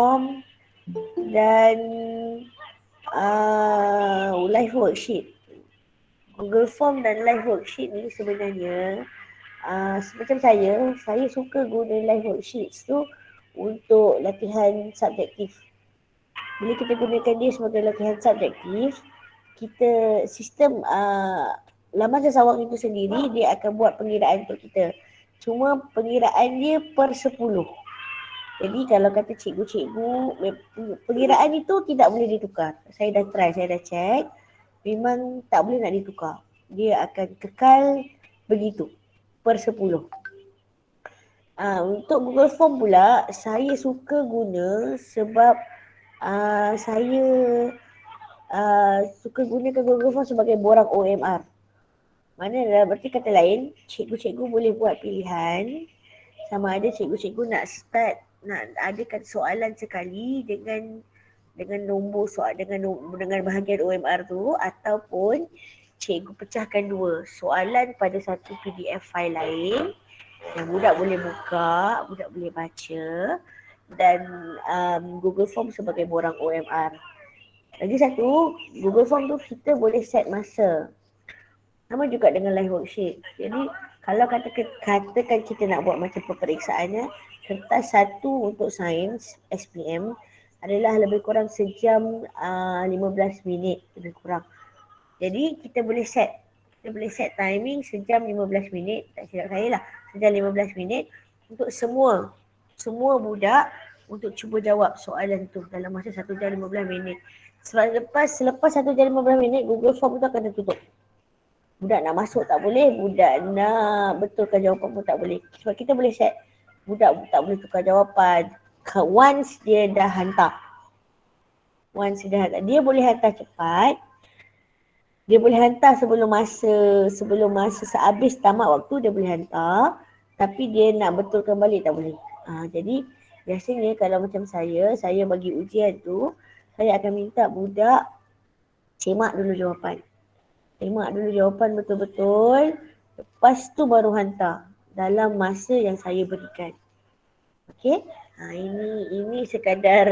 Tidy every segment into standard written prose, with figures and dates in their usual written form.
Form dan live worksheet. Google Form dan live worksheet ni sebenarnya macam saya suka guna live worksheets tu untuk latihan subjektif. Bila kita gunakan dia sebagai latihan subjektif, kita sistem laman sesawang itu sendiri dia akan buat pengiraan untuk kita. Cuma pengiraan dia per 10. Jadi kalau kata cikgu-cikgu, pengiraan itu tidak boleh ditukar. Saya dah try, saya dah check. Memang tak boleh nak ditukar. Dia akan kekal begitu. Per 10. Untuk Google Form pula, saya suka guna sebab saya suka gunakan Google Form sebagai borang OMR. Mana berarti kata lain, cikgu-cikgu boleh buat pilihan sama ada cikgu-cikgu nak start nak adakan soalan sekali dengan nombor soal dengan bahagian OMR tu ataupun cikgu pecahkan dua soalan pada satu PDF file lain yang budak boleh buka, budak boleh baca dan Google Form sebagai borang OMR. Lagi satu, Google Form tu kita boleh set masa. Sama juga dengan live worksheet. Jadi kalau katakan kita nak buat macam pemeriksaannya, kertas satu untuk sains SPM adalah lebih kurang sejam 15 minit lebih kurang. Jadi kita boleh set timing sejam 15 minit, tak silap saya lah, sejam 15 minit untuk semua budak untuk cuba jawab soalan tu dalam masa 1 jam 15 minit. Selepas 1 jam 15 minit, Google Form tu akan tertutup. Budak nak masuk tak boleh, budak nak betulkan jawapan pun tak boleh. Sebab kita boleh set, budak tak boleh tukar jawapan. Once dia dah hantar. Dia boleh hantar cepat. Dia boleh hantar sebelum masa sehabis tamat waktu dia boleh hantar. Tapi dia nak betulkan balik tak boleh. Jadi biasanya kalau macam saya bagi ujian tu, saya akan minta budak semak dulu jawapan. Semak dulu jawapan betul-betul. Lepas tu baru hantar dalam masa yang saya berikan. Okey? Ini sekadar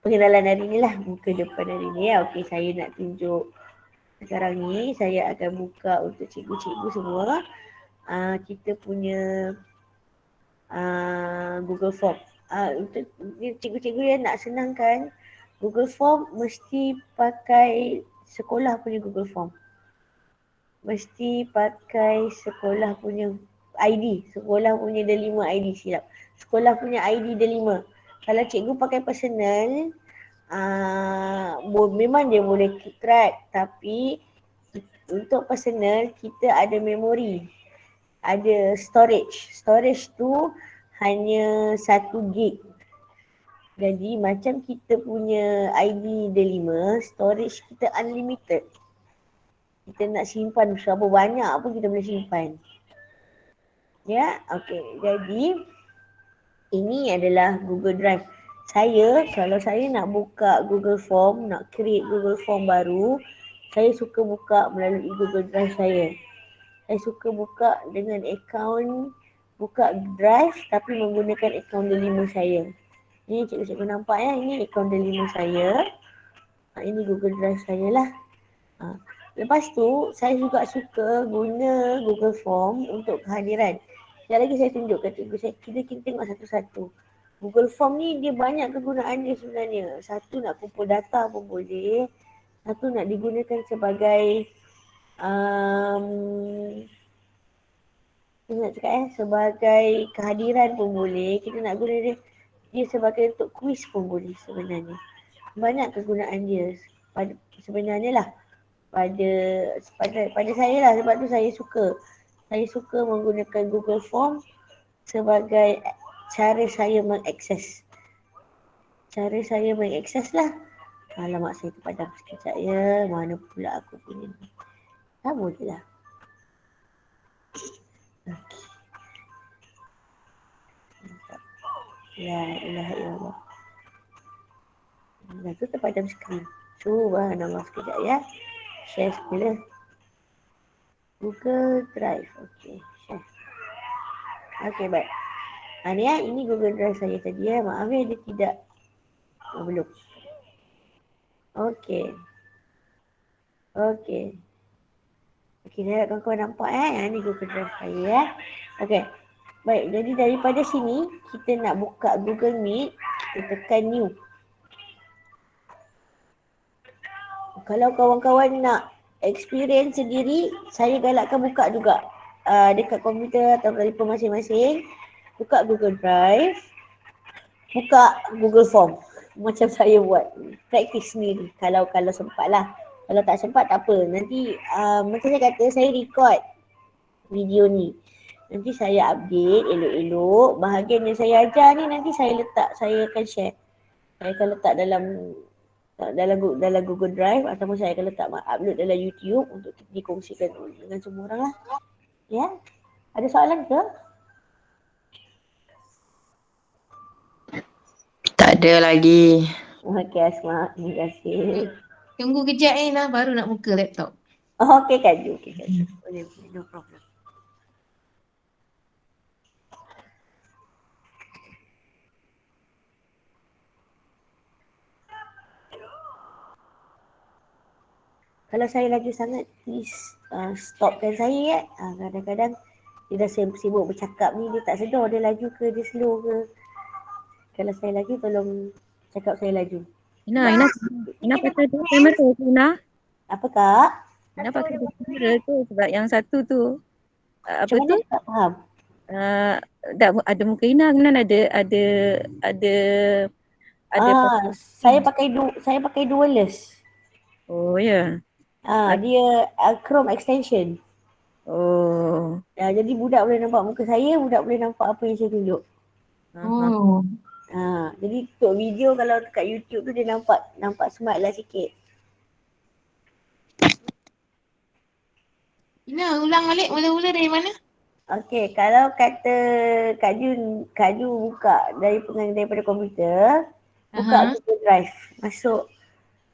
pengenalan hari ni lah. Muka depan hari ni. Okey, saya nak tunjuk. Sekarang ni saya akan buka untuk cikgu-cikgu semua. Kita punya Google Form. Untuk cikgu-cikgu yang nak senangkan, Google Form mesti pakai sekolah punya Google Form. Mesti pakai sekolah punya ID. Sekolah punya Delima ID silap. Sekolah punya ID Delima. Kalau cikgu pakai personal, memang dia boleh track. Tapi untuk personal, kita ada memori. Ada storage. Storage tu hanya 1 gig. Jadi macam kita punya ID Delima, storage kita unlimited. Kita nak simpan berapa banyak pun kita boleh simpan. Ya, okey. Jadi ini adalah Google Drive. Kalau saya nak buka Google Form, nak create Google Form baru, saya suka buka melalui Google Drive saya. Saya suka buka dengan akaun buka Drive tapi menggunakan akaun Delima saya. Ini cikgu-cikgu nampak ya, ini akaun Delima saya. Ini Google Drive saya lah. Lepas tu, saya juga suka guna Google Form untuk kehadiran. Sekali lagi saya tunjuk ke cikgu saya, kita tengok satu-satu. Google Form ni dia banyak kegunaan dia sebenarnya. Satu nak kumpul data pun boleh. Satu nak digunakan sebagai sebagai kehadiran pun boleh. Kita nak guna dia sebagai untuk kuis pun boleh sebenarnya. Banyak kegunaan dia sebenarnya lah. Pada saya lah, sebab tu saya suka menggunakan Google Form sebagai cara saya mengakses lah. Alamak, saya terpadam sekejap ya, mana pula aku punya ni. Sama je lah. Okay. La ilaha illallah. Dah tu terpadam skrin. Subhanallah, sekejap ya. Share semula. Google Drive. Okey, share. Okey, baik. Ni ini Google Drive saya tadi ya. Maaf ya dia tidak. Belum. Okey. Okey. Okey, saya harap kawan-kawan nampak Ni Google Drive saya ya. Okey. Baik, jadi daripada sini kita nak buka Google Meet, kita tekan new. Kalau kawan-kawan nak experience sendiri, saya galakkan buka juga dekat komputer atau telefon masing-masing. Buka Google Drive, buka Google Form. Macam saya buat. Praktis sendiri kalau sempat lah. Kalau tak sempat tak apa. Nanti macam saya kata saya record video ni. Nanti saya update elok-elok. Bahagian yang saya ajar ni nanti saya akan share. Saya akan letak dalam Google Drive ataupun saya akan letak upload dalam YouTube untuk dikongsikan dengan semua orang lah. Ya? Ada soalan ke? Tak ada lagi. Okey Asma, terima kasih. Tunggu kejap Nah, baru nak buka laptop. Okey Kak Ju. Boleh, no problem. Kalau saya laju sangat, please stopkan saya ya. Kadang-kadang dia dah sibuk bercakap ni, dia tak sedar dia laju ke, dia slow ke. Kalau saya laju, tolong cakap saya laju. Ina pakai dua kamera tu Ina. Apa Kak? Ina pakai dua kamera tu sebab yang satu tu apa Macam tu? mana tak faham? Ada muka Ina, kemudian ada Saya pakai dualist. Oh ya. Dia Chrome extension. Oh. Jadi budak boleh nampak muka saya, budak boleh nampak apa yang saya tunjuk. Oh. Jadi untuk video kalau dekat YouTube tu dia nampak smart lah sikit. Ina, ulang balik mula-mula dari mana? Okey, kalau kata Kak Ju buka daripada komputer, buka Google Drive. Masuk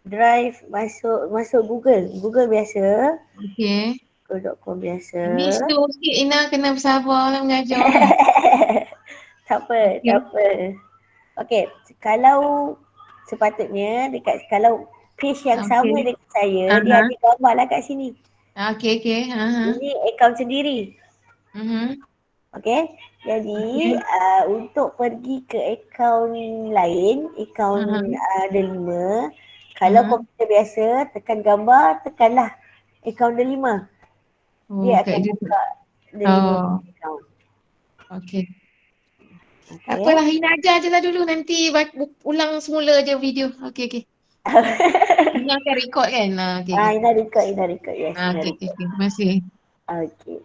Drive, masuk Google biasa. Okey. Google.com biasa. Ini slow sikit Ina, kena bersabar lah mengajar. Tak apa. Okey, kalau sepatutnya kalau page yang sama dengan saya, dia ada gambar lah kat sini. Okey. Ini akaun sendiri. Okey, jadi untuk pergi ke akaun lain, akaun Delima, kalau komputer biasa tekan gambar, tekanlah akaun Delima. Dia akan buka Delima akaun. Okey. Tak apalah, Ina ajar je lah dulu, nanti ulang semula je video. Okey. Ina akan record kan? Ina record. Yes, okey. Terima kasih. Okey.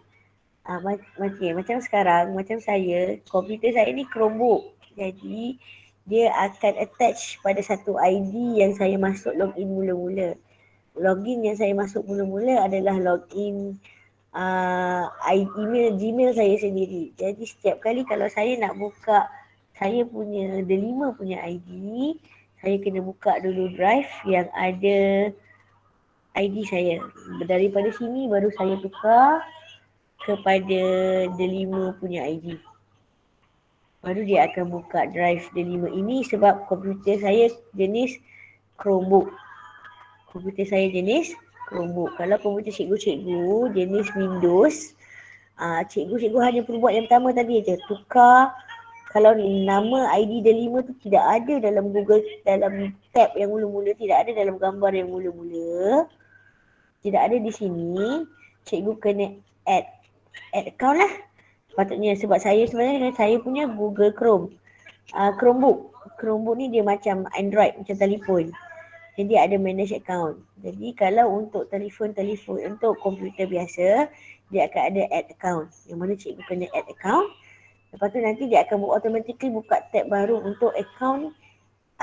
Macam sekarang, macam saya, komputer saya ni Chromebook. Jadi, dia akan attach pada satu ID yang saya masuk login mula-mula. Login yang saya masuk mula-mula adalah login email Gmail saya sendiri. Jadi, setiap kali kalau saya nak buka saya punya Delima punya ID, saya kena buka dulu drive yang ada ID saya. Daripada sini baru saya tukar kepada Delima punya ID. Baru dia akan buka drive Delima ini sebab komputer saya jenis Chromebook. Kalau komputer cikgu-cikgu jenis Windows, cikgu-cikgu hanya perlu buat yang pertama tadi je, tukar. Kalau nama ID Delima tu tidak ada dalam Google, dalam tab yang mula-mula, tidak ada dalam gambar yang mula-mula, tidak ada di sini, cikgu kena add account lah. Patutnya sebab saya sebenarnya saya punya Google Chromebook ni dia macam Android, macam telefon. Jadi ada manage account. Jadi kalau untuk telefon untuk komputer biasa, dia akan ada add account. Yang mana cikgu kena add account. Lepas tu nanti dia akan automatically buka tab baru untuk account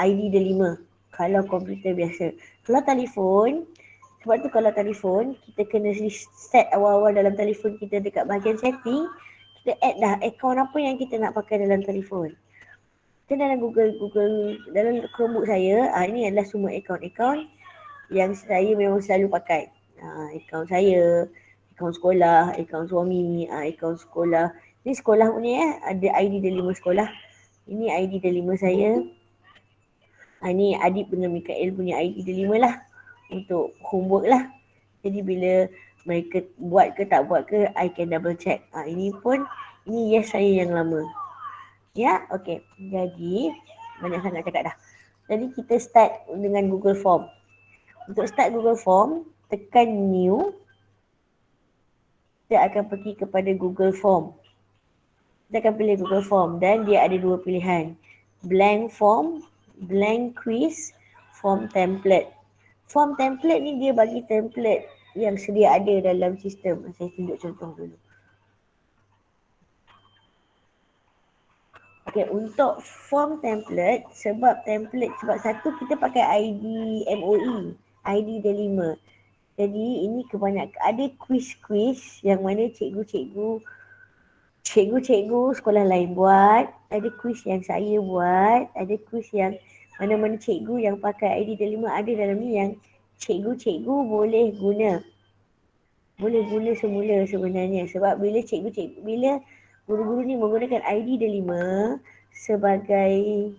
ID Delima. Kalau komputer biasa. Kalau telefon, sebab tu kalau telefon, kita kena set awal-awal dalam telefon kita dekat bahagian setting, kita add dah account apa yang kita nak pakai dalam telefon. Kita dalam Google, dalam Chromebook saya, ini adalah semua account yang saya memang selalu pakai. Account saya, account sekolah, account suami, account sekolah, Ni sekolah punya ada ID delima sekolah. Ini ID delima saya. Ni adik dengan Mikael punya ID delima lah untuk homework lah. Jadi bila mereka buat ke tak buat ke, I can double check. Ini pun, ini yes saya yang lama. Ya, okay. Jadi, banyak sangat cakap dah. Jadi kita start dengan Google Form. Untuk start Google Form, tekan new. Kita akan pergi kepada Google Form. Kita akan pilih Google Form dan dia ada dua pilihan. Blank form, blank quiz, form template. Form template ni dia bagi template yang sedia ada dalam sistem. Saya tunjuk contoh dulu. Okay, untuk form template, sebab satu kita pakai ID MOE, ID delima. Jadi ini kebanyakan ada quiz-quiz yang mana cikgu-cikgu sekolah lain buat, ada quiz yang saya buat, ada quiz yang mana-mana cikgu yang pakai ID delima ada dalam ni yang cikgu-cikgu boleh guna. Boleh guna semula sebenarnya sebab bila guru-guru ni menggunakan ID delima sebagai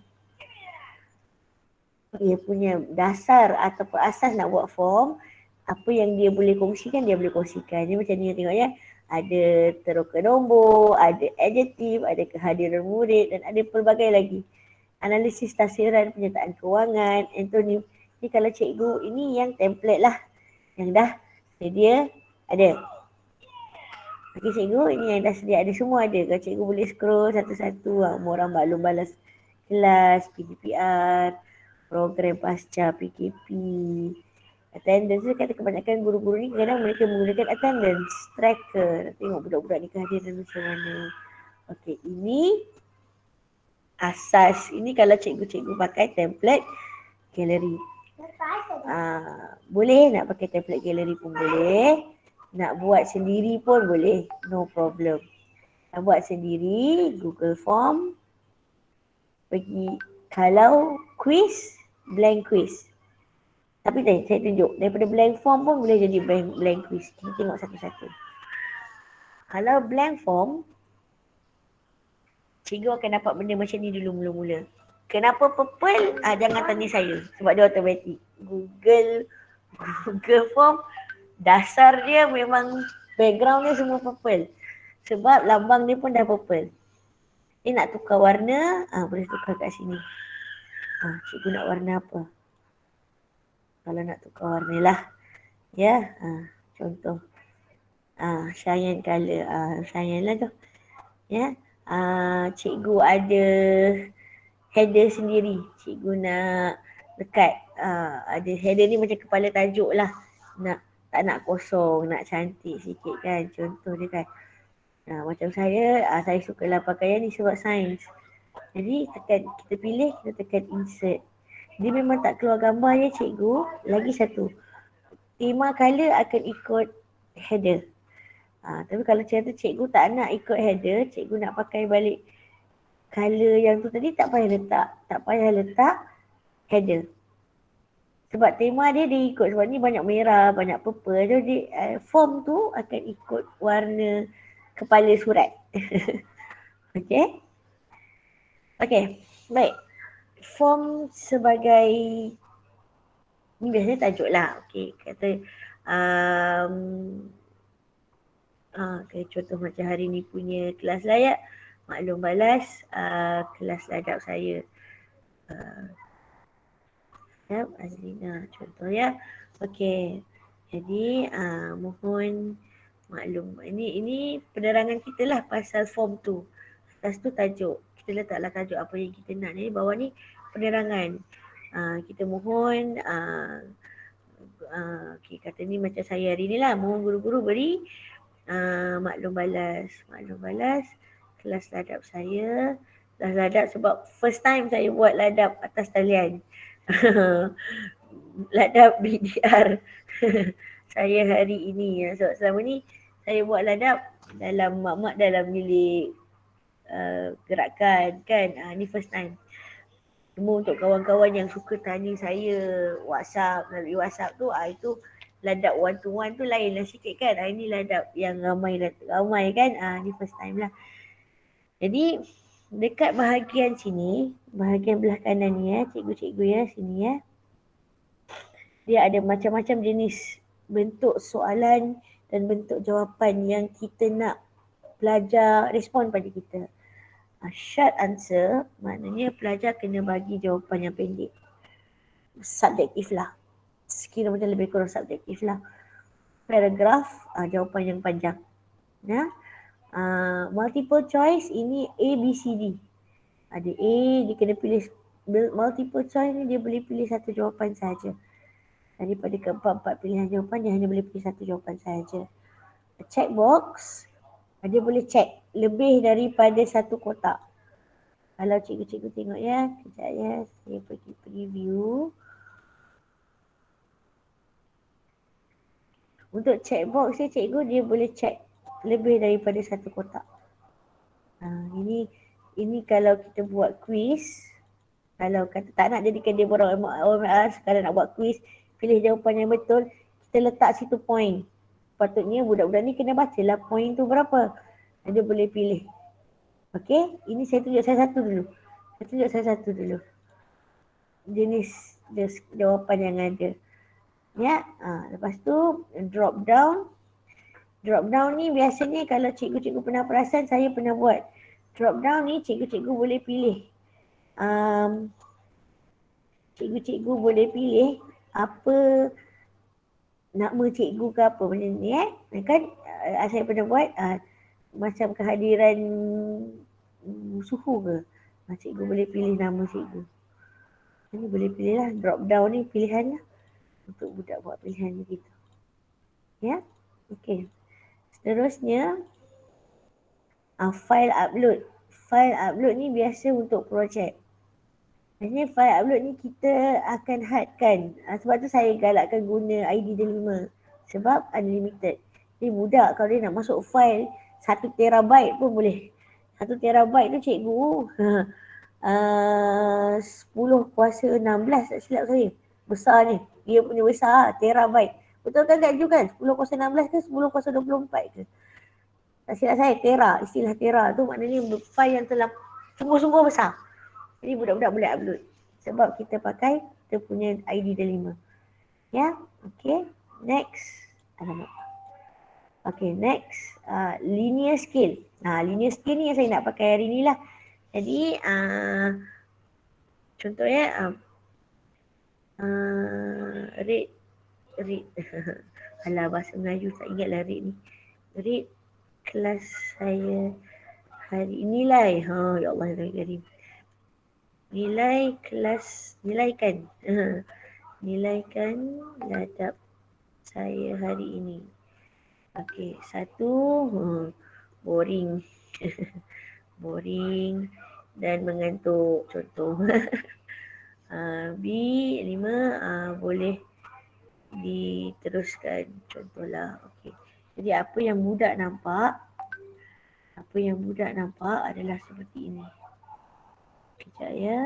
dia punya dasar ataupun asas nak buat form, apa yang dia boleh kongsikan, dia boleh kongsikan. Jadi macam ni tengok ya, ada teroka nombor, ada adjektif, ada kehadiran murid dan ada pelbagai lagi. Analisis tafsiran, penyertaan kewangan, antonim. Ni kalau cikgu, ini yang template lah. Yang dah sedia ada. Okey cikgu, ini yang dah sedia ada semua ada. Kalau cikgu boleh scroll satu-satu, orang maklum balas kelas, PDPR, program pasca PKP, attendance tu kata kebanyakan guru-guru ni kadang mereka menggunakan attendance tracker. Tengok budak-budak ni kehadiran macam mana. Okey, ini asas. Ini kalau cikgu-cikgu pakai template gallery. Boleh nak pakai template gallery pun boleh. Nak buat sendiri pun boleh. No problem. Nak buat sendiri, Google Form. Pergi, kalau quiz, blank quiz. Tapi saya tunjuk, daripada blank form pun boleh jadi blank quiz. Kita tengok satu-satu. Kalau blank form, cikgu akan dapat benda macam ni dulu mula-mula. Kenapa purple? Jangan tanya saya. Sebab dia automatik. Google Form, dasar dia memang background dia semua purple. Sebab lambang dia pun dah purple. Dia nak tukar warna, boleh tukar kat sini. Cikgu nak warna apa? Kalau nak tukar warna lah. Ya, contoh. Cyan color. Cyan lah tu. Ya. Cikgu ada header sendiri. Cikgu nak lekat. Ada header ni macam kepala tajuk lah. Tak nak kosong, nak cantik sikit kan. Contoh dia kan. Macam saya sukalah pakaian ni sebab sains. Jadi kita pilih, kita tekan insert. Dia memang tak keluar gambar ya cikgu. Lagi satu. Tema color akan ikut header. Tapi kalau macam tu cikgu tak nak ikut header, cikgu nak pakai balik color yang tu tadi, tak payah letak header. Sebab tema dia ikut, sebab ni banyak merah, banyak purple. Jadi form tu akan ikut warna kepala surat. Okey. Baik. Form sebagai ni biasanya tajuk lah. Okey, kata contoh macam hari ni punya kelas layak, maklum balas kelas ladap saya. Azlina contoh ya. Okey. Jadi mohon maklum. Ini penerangan kita lah pasal form tu. Atas tu tajuk. Kita letaklah tajuk apa yang kita nak ni. Bawah ni penerangan. Kita mohon kata ni macam saya hari ni lah. Mohon guru-guru beri maklum balas kelas ladap saya. Kelas ladap sebab first time saya buat ladap atas talian. Ladap BDR. Saya hari ini. Sebab selama ni saya buat ladap dalam mak-mak dalam bilik gerakan kan. Ni first time. Cuma untuk kawan-kawan yang suka tanya saya melalui WhatsApp tu, itu ladap one to one tu lain lah sikit kan. Ini ladap yang ramai kan. Ni first time lah. Jadi dekat bahagian sini, bahagian belah kanan ni cikgu-cikgu sini dia ada macam-macam jenis bentuk soalan dan bentuk jawapan yang kita nak pelajar respon pada kita. Short answer maknanya pelajar kena bagi jawapan yang pendek. Subjektif lah. Sekira macam lebih kurang subjektif lah. Paragraf, jawapan yang panjang. Ya. Multiple choice ini A, B, C, D. Ada A, dia kena pilih multiple choice ni dia boleh pilih satu jawapan saja. Daripada keempat-empat pilihan jawapan dia hanya boleh pilih satu jawapan saja. Checkbox, dia boleh check lebih daripada satu kotak. Kalau cikgu-cikgu tengok kejap saya pergi preview. Untuk checkbox cikgu dia boleh check lebih daripada satu kotak. Ini kalau kita buat quiz, kalau kata tak nak jadikan dia borang OMR, sekadar nak buat quiz, pilih jawapan yang betul, kita letak situ point. Patutnya budak-budak ni kena bacalah point tu berapa. Dia boleh pilih. Okey, ini saya tunjuk saya satu dulu. Jenis jawapan yang ada. Ya, lepas tu drop down. Drop down ni biasanya kalau cikgu-cikgu pernah perasan, saya pernah buat. Drop down ni cikgu-cikgu boleh pilih. Cikgu-cikgu boleh pilih apa nama cikgu ke apa benda ni kan saya pernah buat macam kehadiran suhu ke. Cikgu boleh pilih nama cikgu. Ini boleh pilih lah. Drop down ni pilihan lah. Untuk budak buat pilihan begitu. Ya. Okey. Seterusnya file upload. File upload ni biasa untuk projek. Maksudnya file upload ni kita akan hadkan. Sebab tu saya galakkan guna ID Delima. Sebab unlimited. Jadi budak kalau dia nak masuk file 1 terabyte pun boleh. 1 terabyte tu cikgu 10 kuasa 16 tak silap saya. Besar ni. Dia punya besar terabyte. Betul kan Kak Ju kan? 10 kuasa 16 ke 10 kuasa 24 ke? Tak silap saya tera. Istilah tera tu maknanya file yang telah sungguh-sungguh besar. Jadi budak-budak boleh upload. Sebab kita pakai kita punya ID Delima. Ya. Okay. Next. Alamak. Okay. Next. Linear scale. Linear scale ni yang saya nak pakai hari ni lah. Jadi contohnya rate alah bahasa Melayu tak ingatlah rate ni. Rate kelas saya hari nilai. Ya Allah karim. Nilai kelas nilaikan ladap saya hari ini. Okey, 1 boring. Boring dan mengantuk contoh. B 5 boleh diteruskan contohlah. Okey. Jadi apa yang budak nampak adalah seperti ini. Sekejap ya.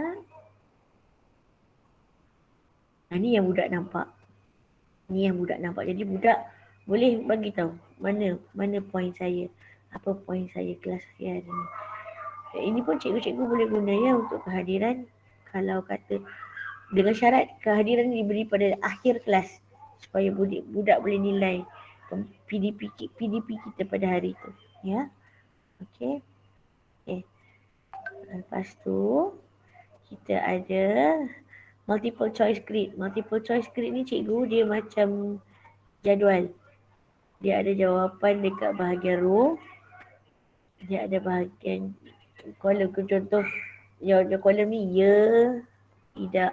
Ni yang budak nampak. Jadi budak boleh bagi tahu mana poin saya. Apa poin saya kelas hari ni. Ini pun cikgu-cikgu boleh guna untuk kehadiran. Kalau kata dengan syarat kehadiran diberi pada akhir kelas supaya budak boleh nilai PDP kita pada hari itu. Ya. Okey. Lepas tu kita ada multiple choice grid. Multiple choice grid ni cikgu dia macam jadual. Dia ada jawapan dekat bahagian row. Dia ada bahagian kolom. Contoh kolom ni ya, tidak.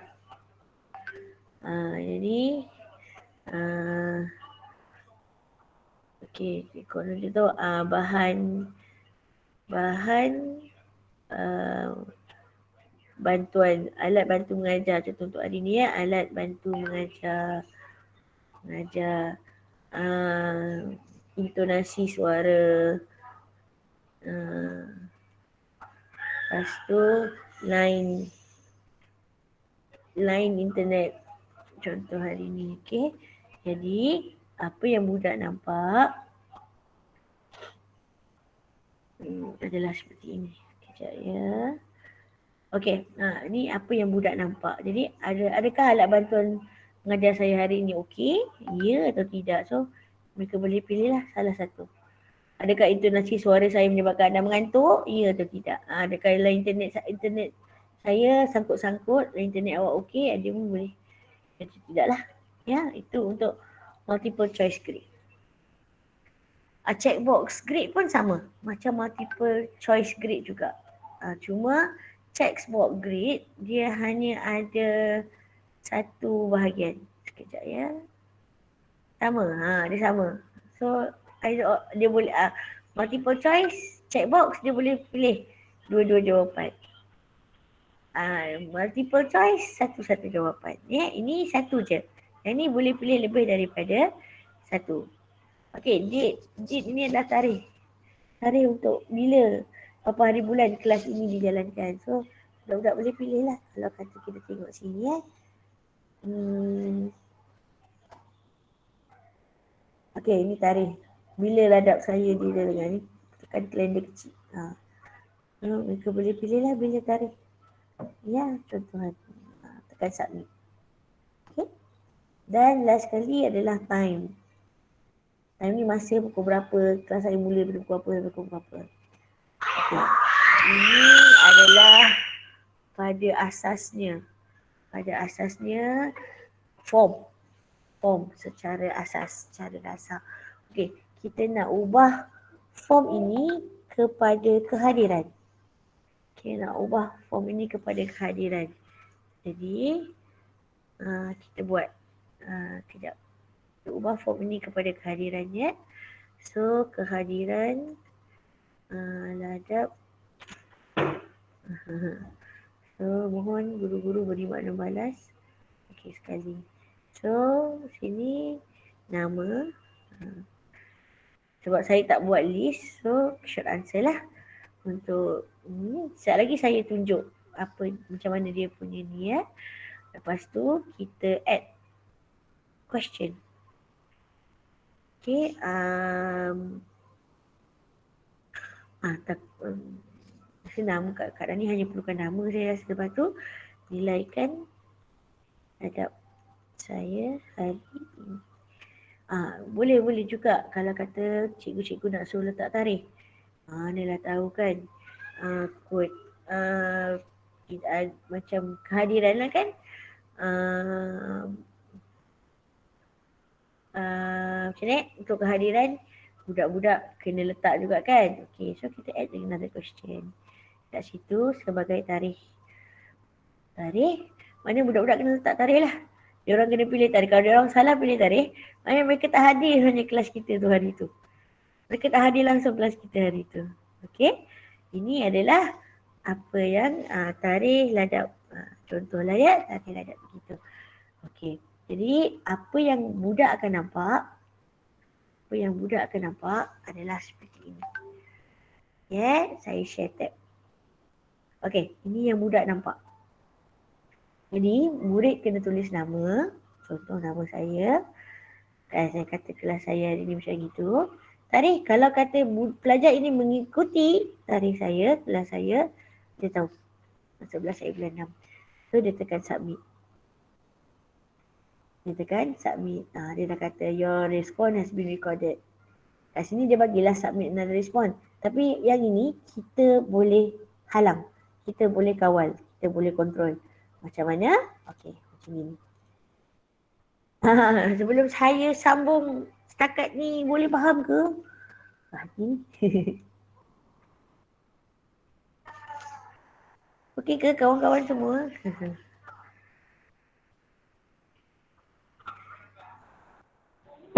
Jadi okey, kolom dia tu bahan bantuan, alat bantu mengajar. Contoh untuk hari ni alat bantu mengajar intonasi suara. Lepas tu line internet contoh hari ni. Okey. Jadi apa yang budak nampak adalah seperti ini. Sekejap ya. Okey, ni apa yang budak nampak. Jadi adakah alat bantuan mengajar saya hari ini okey? Ya atau tidak? So mereka boleh pilihlah salah satu. Adakah intonasi suara saya menyebabkan anda mengantuk? Ya atau tidak? Adakah internet saya sangkut-sangkut, internet awak okey? Dia pun boleh. Jadi tidaklah. Ya, itu untuk multiple choice grade. Checkbox grade pun sama. Macam multiple choice grade juga. Cuma checkbox grade dia hanya ada satu bahagian. Sekejap ya. Sama. Dia sama. So dia boleh multiple choice checkbox dia boleh pilih dua-dua jawapan. Multiple choice satu-satu jawapan. Ya, ini satu je. Yang ni boleh pilih lebih daripada satu. Okey, date ini adalah tarikh. Tarikh untuk bila berapa hari bulan kelas ini dijalankan. So, budak-budak boleh pilih lah. Kalau kata kita tengok sini Okey, ini tarikh. Bila ladap saya dijalankan ni. Tekan kalender kecil. Mereka boleh pilih lah bila tarikh. Ya, tuan-tuan. Tekan submit. Okay. Dan last sekali adalah time. Time ni masa pukul berapa, kelas saya mula pada pukul apa sampai pukul berapa. Okay. Ini adalah pada asasnya. Pada asasnya form secara asas, secara dasar. Okey, kita nak ubah form ini kepada kehadiran. Okey, nak ubah form ini kepada kehadiran. Jadi kita buat kejap. Kita ubah form ini kepada kehadirannya. So kehadiran ladap. So mohon guru-guru beri makna balas. Okey sekali. So sini nama. Sebab saya tak buat list, so short answer lah. Untuk ni, sekejap lagi saya tunjuk apa macam mana dia punya ni ya. Lepas tu kita add question. Okay, nama kadang ni hanya perlukan nama saya rasa. Lepas tu nilaikan adab saya hari ini. Boleh juga kalau kata cikgu-cikgu nak suruh letak tarikh. Dia dah tahu kan kod macam kehadiran lah kan. Macam ni untuk kehadiran budak-budak kena letak juga kan. Okay, so kita add another question kat situ sebagai tarikh. Tarikh, mana budak-budak kena letak tarikh lah. Dia orang kena pilih tarikh. Kalau dia orang salah pilih tarikh, maknanya mereka tak hadir hanya kelas kita tu hari tu. Mereka tak hadir langsung kelas kita hari tu. Okay, ini adalah apa yang tarikh ladap. Contohlah ya, tarikh ladap begitu. Okay, jadi apa yang budak akan nampak, adalah seperti ini. Ya, saya share tab. Okay, ini yang budak nampak. Jadi, murid kena tulis nama. Contoh nama saya. Saya kata kelas saya hari ni macam gitu. Tarikh, kalau kata pelajar ini mengikuti tarikh saya, kelas saya, dia tahu. 11 saya bulan 6. So, dia tekan submit. Dia dah kata your response has been recorded. Kat sini dia bagilah submit another response. Tapi yang ini kita boleh halang. Kita boleh kawal. Kita boleh kontrol. Macam mana? Okey, macam ini. Sebelum saya sambung setakat ni boleh faham ke? Ni. Okey ke kawan-kawan semua?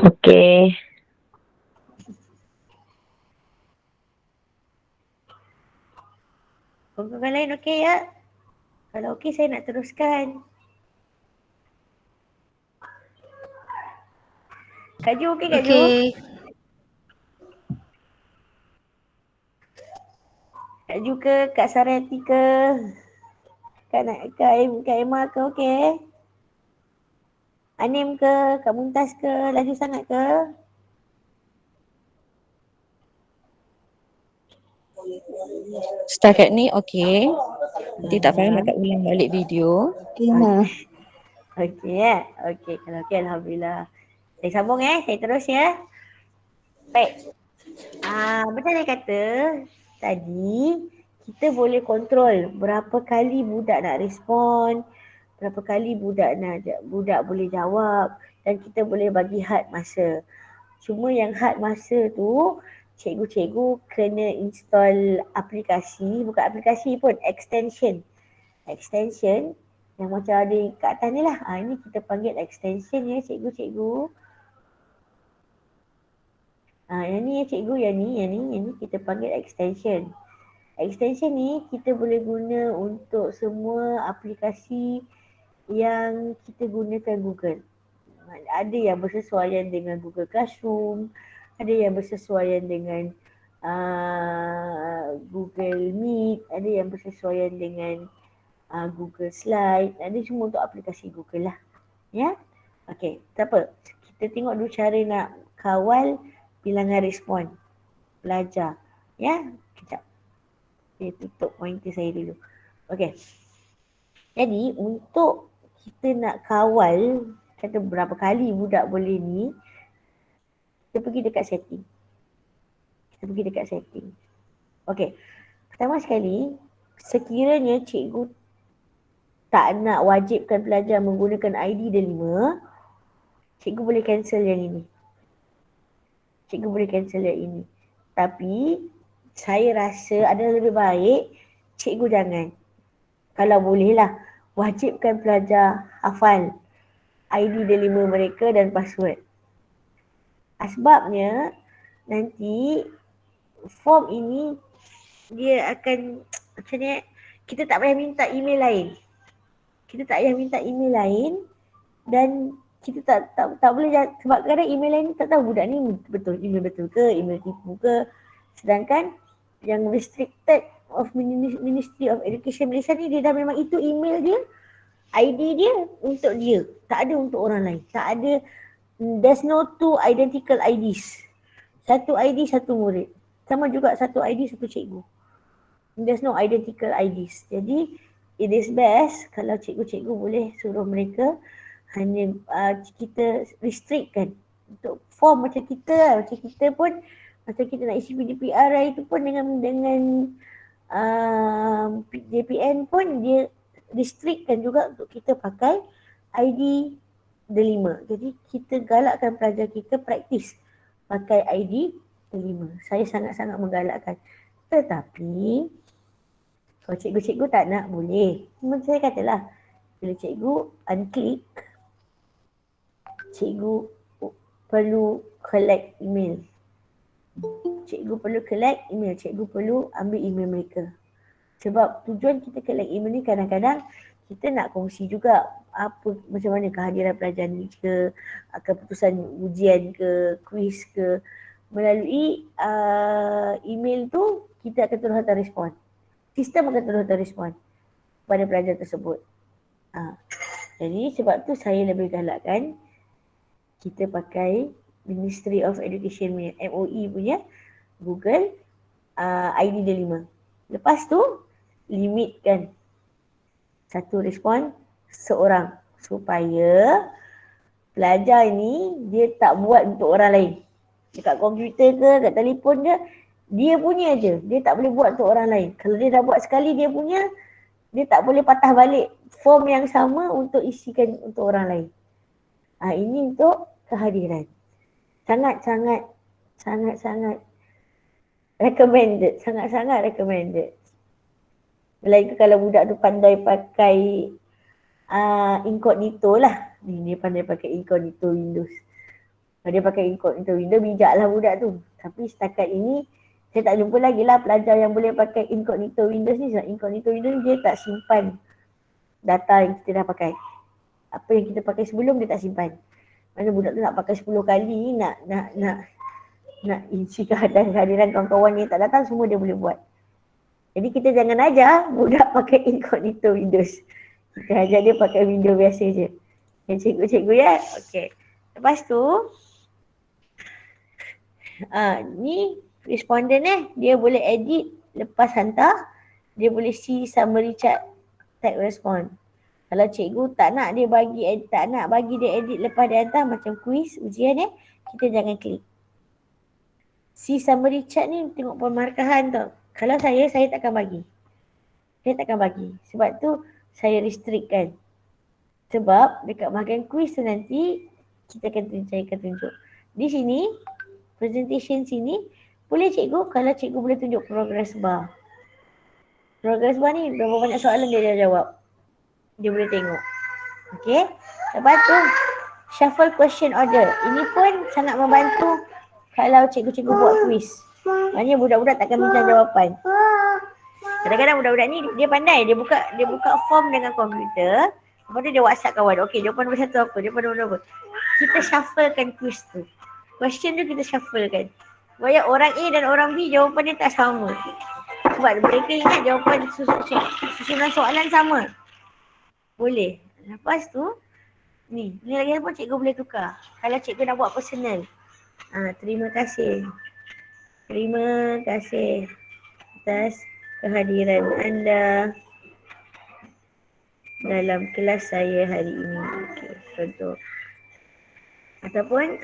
Okey. Kawan-kawan lain okey ya? Kalau okey saya nak teruskan. Kak Ju okey Kak Ju? Kak Ju ke? Kak Sarati ke? Kak Emma ke okey? Anim ke? Kak Muntas ke? Laju sangat ke? Setakat ni okey. Nanti tak faham akan ulang balik video. Okey ya. Okey, kalau okey alhamdulillah. Saya sambung saya terus ya. Baik. Macam saya kata tadi, kita boleh kontrol berapa kali budak nak respon, berapa kali budak boleh jawab, dan kita boleh bagi had masa. Cuma yang had masa tu, cikgu-cikgu kena install aplikasi, bukan aplikasi pun, extension. Extension yang macam ada kat atas ni lah. Ini kita panggil extension ya cikgu-cikgu. Yang ni ya cikgu, yang ni kita panggil extension. Extension ni kita boleh guna untuk semua aplikasi yang kita gunakan Google. Ada yang bersesuaian dengan Google Classroom, ada yang bersesuaian dengan Google Meet, ada yang bersesuaian dengan Google Slide, ada semua untuk aplikasi Google lah. Ya. Okey, tak apa. Kita tengok dulu cara nak kawal bilangan respon pelajar. Ya, kejap. Saya tutup pointer saya dulu. Okey. Jadi untuk kita nak kawal kata berapa kali budak boleh ni, kita pergi dekat setting. Okey. Pertama sekali, sekiranya cikgu tak nak wajibkan pelajar menggunakan ID dia 5, cikgu boleh cancel yang ini. Tapi saya rasa ada lebih baik cikgu jangan. Kalau bolehlah wajibkan pelajar hafal ID dia 5 mereka dan password. Sebabnya nanti form ini dia akan macam ni, kita tak payah minta email lain. Dan kita tak boleh, sebab kadang email lain tak tahu budak ni email betul ke, email tipu ke. Sedangkan yang restricted of Ministry of Education Malaysia ni, dia dah memang itu email dia, ID dia untuk dia. Tak ada untuk orang lain. Tak ada, there's no two identical IDs. Satu ID, satu murid. Sama juga satu ID, satu cikgu. There's no identical IDs. Jadi, it is best kalau cikgu-cikgu boleh suruh mereka hanya kita restrictkan untuk form macam kita. Macam kita pun, macam kita nak isi PDPR itu pun dengan JPN pun dia restrictkan juga untuk kita pakai ID D5. Jadi kita galakkan pelajar kita praktis pakai ID D5. Saya sangat-sangat menggalakkan. Tetapi kalau cikgu-cikgu tak nak, boleh. Cuma saya katalah, bila cikgu unclick, cikgu perlu collect email. Cikgu perlu ambil email mereka. Sebab tujuan kita collect email ni kadang-kadang kita nak kongsi juga apa, macam mana kehadiran pelajar ni ke, keputusan ujian ke, kuis ke. Melalui email tu kita akan terus hantar respon. Sistem akan terus hantar respon kepada pelajar tersebut. Jadi sebab tu saya lebih galakkan kita pakai Ministry of Education punya, MOE punya Google ID dia 5. Lepas tu limitkan satu respon seorang supaya pelajar ni dia tak buat untuk orang lain. Dekat komputer ke, kat telefon dia punya je. Dia tak boleh buat untuk orang lain. Kalau dia dah buat sekali dia punya, dia tak boleh patah balik form yang sama untuk isikan untuk orang lain. Ini untuk kehadiran. Sangat-sangat recommended. Sangat-sangat recommended. Melainkan kalau budak tu pandai pakai incognito lah. Dia pandai pakai incognito Windows. Kalau dia pakai incognito Windows, bijaklah budak tu. Tapi setakat ini, saya tak jumpa lagi lah pelajar yang boleh pakai incognito Windows ni. Sebab incognito Windows dia tak simpan data yang kita dah pakai. Apa yang kita pakai sebelum dia tak simpan. Mana budak tu nak pakai 10 kali, nak isi kehadiran kawan-kawan yang tak datang, semua dia boleh buat. Jadi kita jangan ajar budak pakai incognito Windows. Kita ajar dia pakai Windows biasa je. Yang cikgu-cikgu ya. Okey. Lepas tu, ni responden dia boleh edit lepas hantar, dia boleh see summary chat, tag respond. Kalau cikgu tak nak dia bagi dia edit lepas dia hantar macam kuis, ujian kita jangan klik. See summary chat ni tengok pemarkahan tau. Kalau saya takkan bagi. Saya takkan bagi. Sebab tu saya restrict kan. Sebab dekat bahagian kuis tu nanti kita akan tunjuk. Di sini, presentation sini, boleh cikgu kalau cikgu boleh tunjuk progress bar. Progress bar ni berapa banyak soalan dia jawab. Dia boleh tengok. Okay. Lepas tu, shuffle question order. Ini pun sangat membantu kalau cikgu-cikgu buat kuis. Maksudnya budak-budak takkan minta jawapan. Kadang-kadang budak-budak ni dia pandai. Dia buka form dengan komputer. Lepas tu dia WhatsApp kawan. Okay, jawapan nombor 1 apa? Jawapan nombor 2 apa? Kita shufflekan kuis tu. Question tu kita shufflekan. Banyak orang A dan orang B jawapan dia tak sama. Sebab mereka ingat jawapan susunan soalan sama. Boleh. Lepas tu, ni lagi pun cikgu boleh tukar. Kalau cikgu nak buat personal. Terima kasih. Terima kasih atas kehadiran anda dalam kelas saya hari ini. Okey, contoh. Ataupun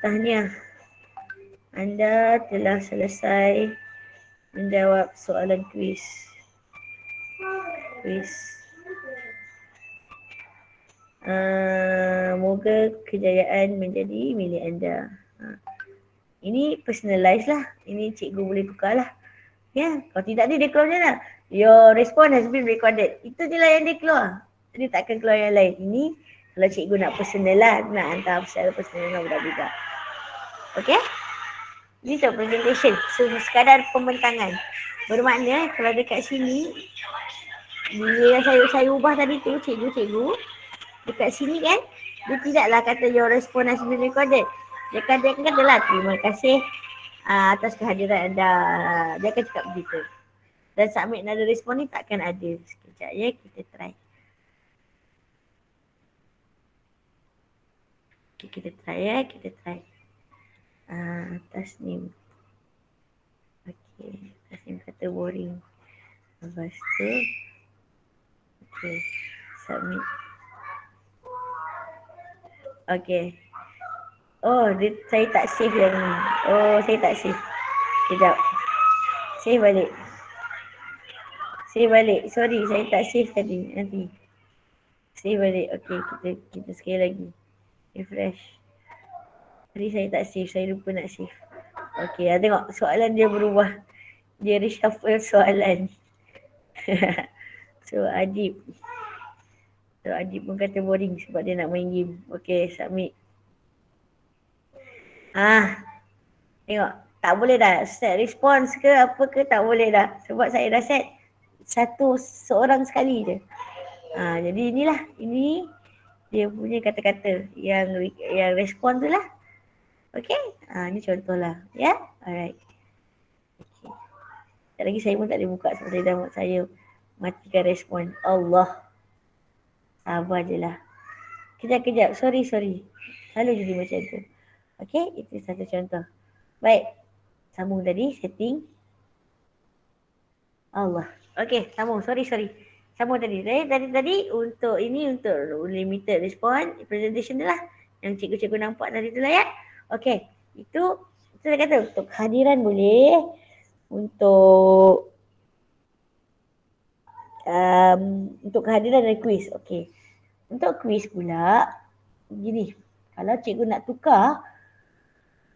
tahniah. Anda telah selesai menjawab soalan kuis. Moga kejayaan menjadi milik anda. Ini personalize lah. Ini cikgu boleh tukar lah. Ya, kalau tidak dia keluar macam mana? Your response has been recorded. Itu je lah yang dia keluar. Dia takkan keluar yang lain. Ini kalau cikgu nak personal lah. Nak hantar secara personal dengan budak-budak. Okay? Ini untuk presentation. So, sekadar pembentangan. Bermakna kalau dekat sini, dia yang saya ubah tadi tu, cikgu. Dekat sini kan, dia tidaklah kata your response has been recorded. Dia katalah terima kasih atas kehadiran anda. Dia akan cakap begitu. Dan submit another respon ni takkan ada. Sekejap ya, kita try. Okay, kita try. Tasnim. Okay, Tasnim kata boring. Lepas tu, okay, submit. Okay. Oh, saya tak save yang ni. Saya tak save. Sekejap. Save balik. Sorry, saya tak save tadi. Nanti. Save balik. Okay, kita sekali lagi. Refresh. Tadi saya tak save. Saya lupa nak save. Okay, tengok soalan dia berubah. Dia reshuffle soalan. So, Adib pun kata boring sebab dia nak main game. Okay, submit. Tengok. Tak boleh dah. Set response ke apa ke tak boleh dah. Sebab saya dah set seorang sekali je. Jadi inilah. Ini dia punya kata-kata yang respon tu lah. Okay. Ni contoh lah. Ya. Alright. Okay. Tak lagi saya pun tak boleh buka sebab saya matikan respon. Allah. Sabar je lah. Kejap. Sorry. Selalu jadi macam tu. Okay, itu satu contoh. Baik, sambung tadi, setting. Allah. Okay, sambung. Sorry. Sambung tadi. Tadi untuk limited response, presentation tu lah. Yang cikgu-cikgu nampak tadi tu lah ya. Okay, itu saya kata untuk kehadiran boleh. Untuk kehadiran dan kuis. Okay. Untuk kuis pula, gini. Kalau cikgu nak tukar,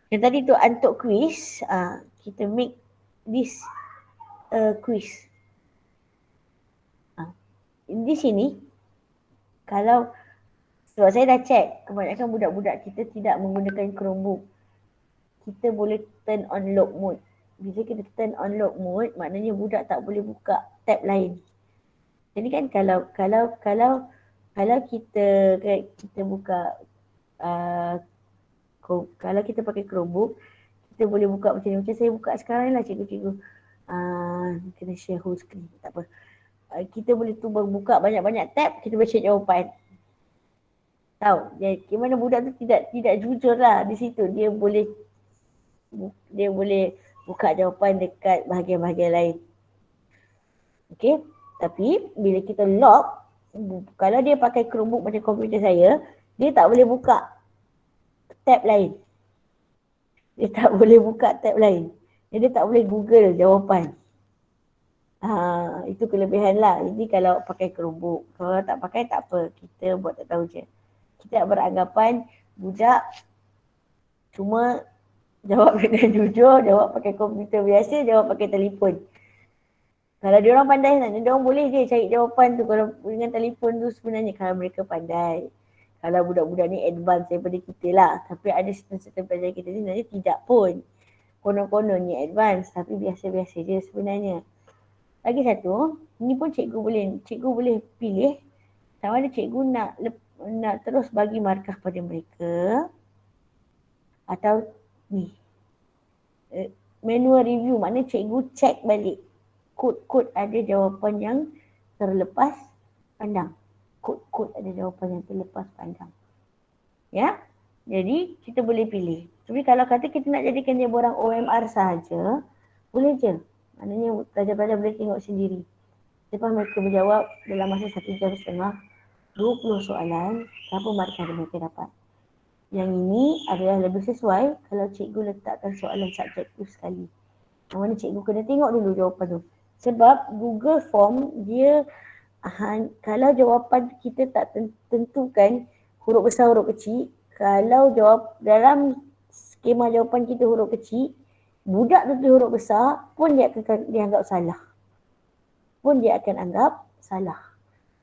yang tadi tu untuk kuis, kita make this quiz. Di sini, kalau sebab saya dah check, kebanyakan budak-budak kita tidak menggunakan Chromebook. Kita boleh turn on lock mode. Bila kita turn on lock mode, maknanya budak tak boleh buka tab lain. Jadi kan kalau kita buka kalau kita pakai Chromebook, kita boleh buka macam ni. Macam saya buka sekarang lah cikgu. Kena share whole screen. Tak apa. Kita boleh buka banyak-banyak tab, kita baca jawapan. Tahu? Gimana budak tu tidak jujur lah di situ. Dia boleh buka jawapan dekat bahagian-bahagian lain. Okay, tapi bila kita lock, kalau dia pakai Chromebook macam komputer saya, dia tak boleh buka tab lain. Dia tak boleh buka tab lain. Dia tak boleh Google jawapan. Itu kelebihan lah. Jadi kalau pakai Chromebook, kalau tak pakai tak apa. Kita buat tak tahu je. Kita beranggapan budak cuma jawab dengan jujur, jawab pakai komputer biasa, jawab pakai telefon. Kalau dia orang pandai sebenarnya, dia orang boleh je cari jawapan tu kalau dengan telefon tu sebenarnya kalau mereka pandai. Kalau budak-budak ni advance daripada kita lah. Tapi ada certain pelajar kita ni sebenarnya tidak pun. Konon-kononnya advance tapi biasa-biasa je sebenarnya. Lagi satu, ni pun cikgu boleh pilih sama ada cikgu nak terus bagi markah pada mereka atau ni manual review, maknanya cikgu check balik kod-kod ada jawapan yang terlepas pandang. Kod-kod ada jawapan yang terlepas pandang. Ya, jadi kita boleh pilih. Tapi kalau kata kita nak jadikan dia borang OMR sahaja, boleh je. Maknanya pelajar-pelajar boleh tengok sendiri. Lepas mereka menjawab dalam masa 1 jam setengah, 20 soalan, berapa markah mereka dapat. Yang ini adalah lebih sesuai kalau cikgu letakkan soalan subjektif sekali. Yang mana cikgu kena tengok dulu jawapan tu. Sebab Google Form dia kalau jawapan kita tak tentukan huruf besar huruf kecil, kalau jawab dalam skema jawapan kita huruf kecil, budak tu huruf besar pun dia akan dianggap salah.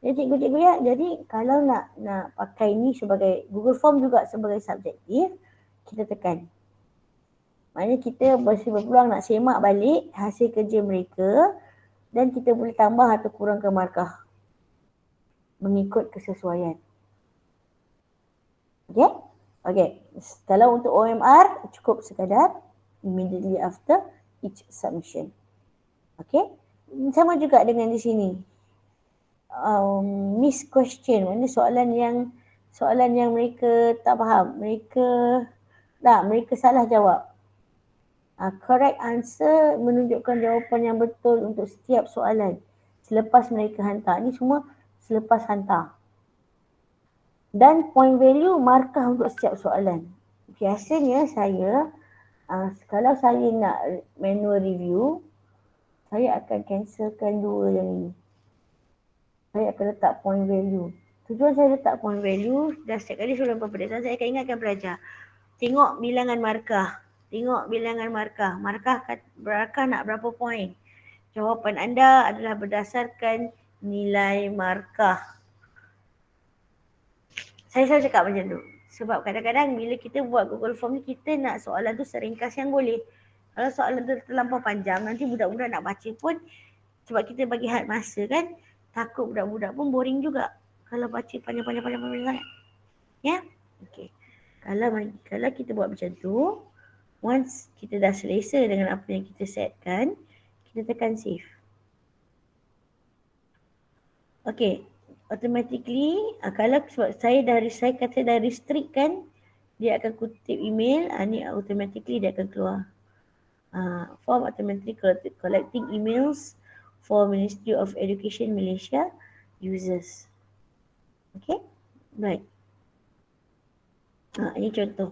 Jadi cikgu-cikgu ya, jadi kalau nak pakai ni sebagai Google Form juga sebagai subjektif, kita tekan. Maknanya kita masih berpeluang nak semak balik hasil kerja mereka dan kita boleh tambah atau kurangkan markah mengikut kesesuaian. Okay. Kalau untuk OMR cukup sekadar immediately after each submission. Okay. Sama juga dengan di sini. Miss question, mana soalan yang mereka tak faham. Mereka salah jawab. Correct answer menunjukkan jawapan yang betul untuk setiap soalan selepas mereka hantar. Ini semua selepas hantar. Dan point value markah untuk setiap soalan. Biasanya saya, kalau saya nak manual review, saya akan cancelkan 2 yang ini. Saya akan letak point value. Tujuan saya letak point value, dan setiap kali sebelum peperiksaan saya akan ingatkan pelajar. Tengok bilangan markah. Markah nak berapa poin. Jawapan anda adalah berdasarkan nilai markah. Saya selalu cakap macam tu. Sebab kadang-kadang bila kita buat Google Form ni, kita nak soalan tu seringkas yang boleh. Kalau soalan tu terlampau panjang, nanti budak-budak nak baca pun, sebab kita bagi had masa kan, takut budak-budak pun boring juga. Kalau baca panjang-panjang. Ya? Okay. Kalau kita buat macam tu, once kita dah selesa dengan apa yang kita setkan, kita tekan save. Okay. Automatically, kalau sebab saya kata dah restrict kan, dia akan kutip email, ni automatically dia akan keluar. Form automatically collecting emails for Ministry of Education Malaysia users. Okay, baik. Ini contoh.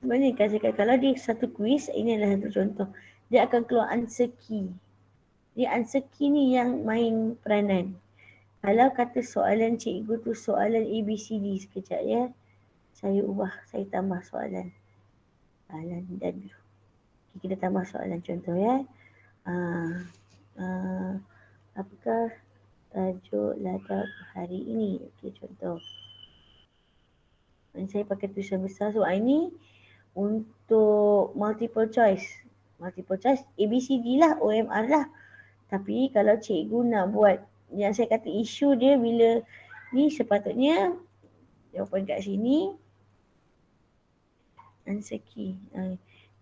Sebenarnya kalau dia satu quiz, ini adalah satu contoh. Dia akan keluar answer key. Answer key ni yang main peranan. Kalau kata soalan cikgu tu soalan ABCD, sekejap ya. Saya tambah soalan. Dan dulu. Kita tambah soalan contoh ya. Apakah tajuk ladab hari ini? Okey, contoh. Saya pakai tulisan besar. So, ini untuk multiple choice. ABCD lah, OMR lah. Tapi kalau cikgu nak buat, yang saya kata isu dia bila ni sepatutnya jawapan kat sini. Answer key.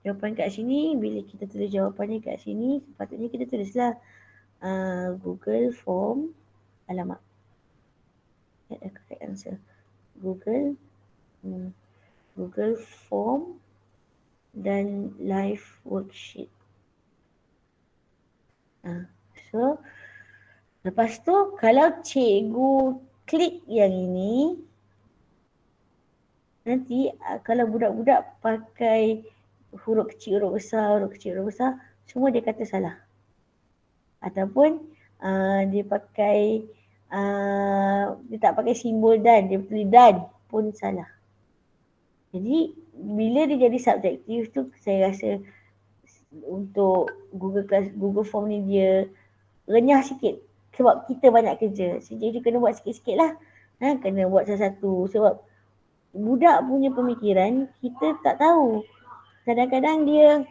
Jawapan kat sini, bila kita tulis jawapannya kat sini, sepatutnya kita tulislah Google Form, alamak. Correct answer. Google Form dan live worksheet. So, lepas tu kalau cikgu klik yang ini, nanti kalau budak-budak pakai huruf kecil, huruf besar, semua dia kata salah. Ataupun dia pakai, dia tak pakai simbol dan, dia tulis dan pun salah. Jadi bila dia jadi subjektif tu, saya rasa untuk Google Form ni dia renyah sikit. Sebab kita banyak kerja. Jadi kena buat sikit-sikit lah. Kena buat satu-satu. Sebab budak punya pemikiran kita tak tahu. Kadang-kadang dia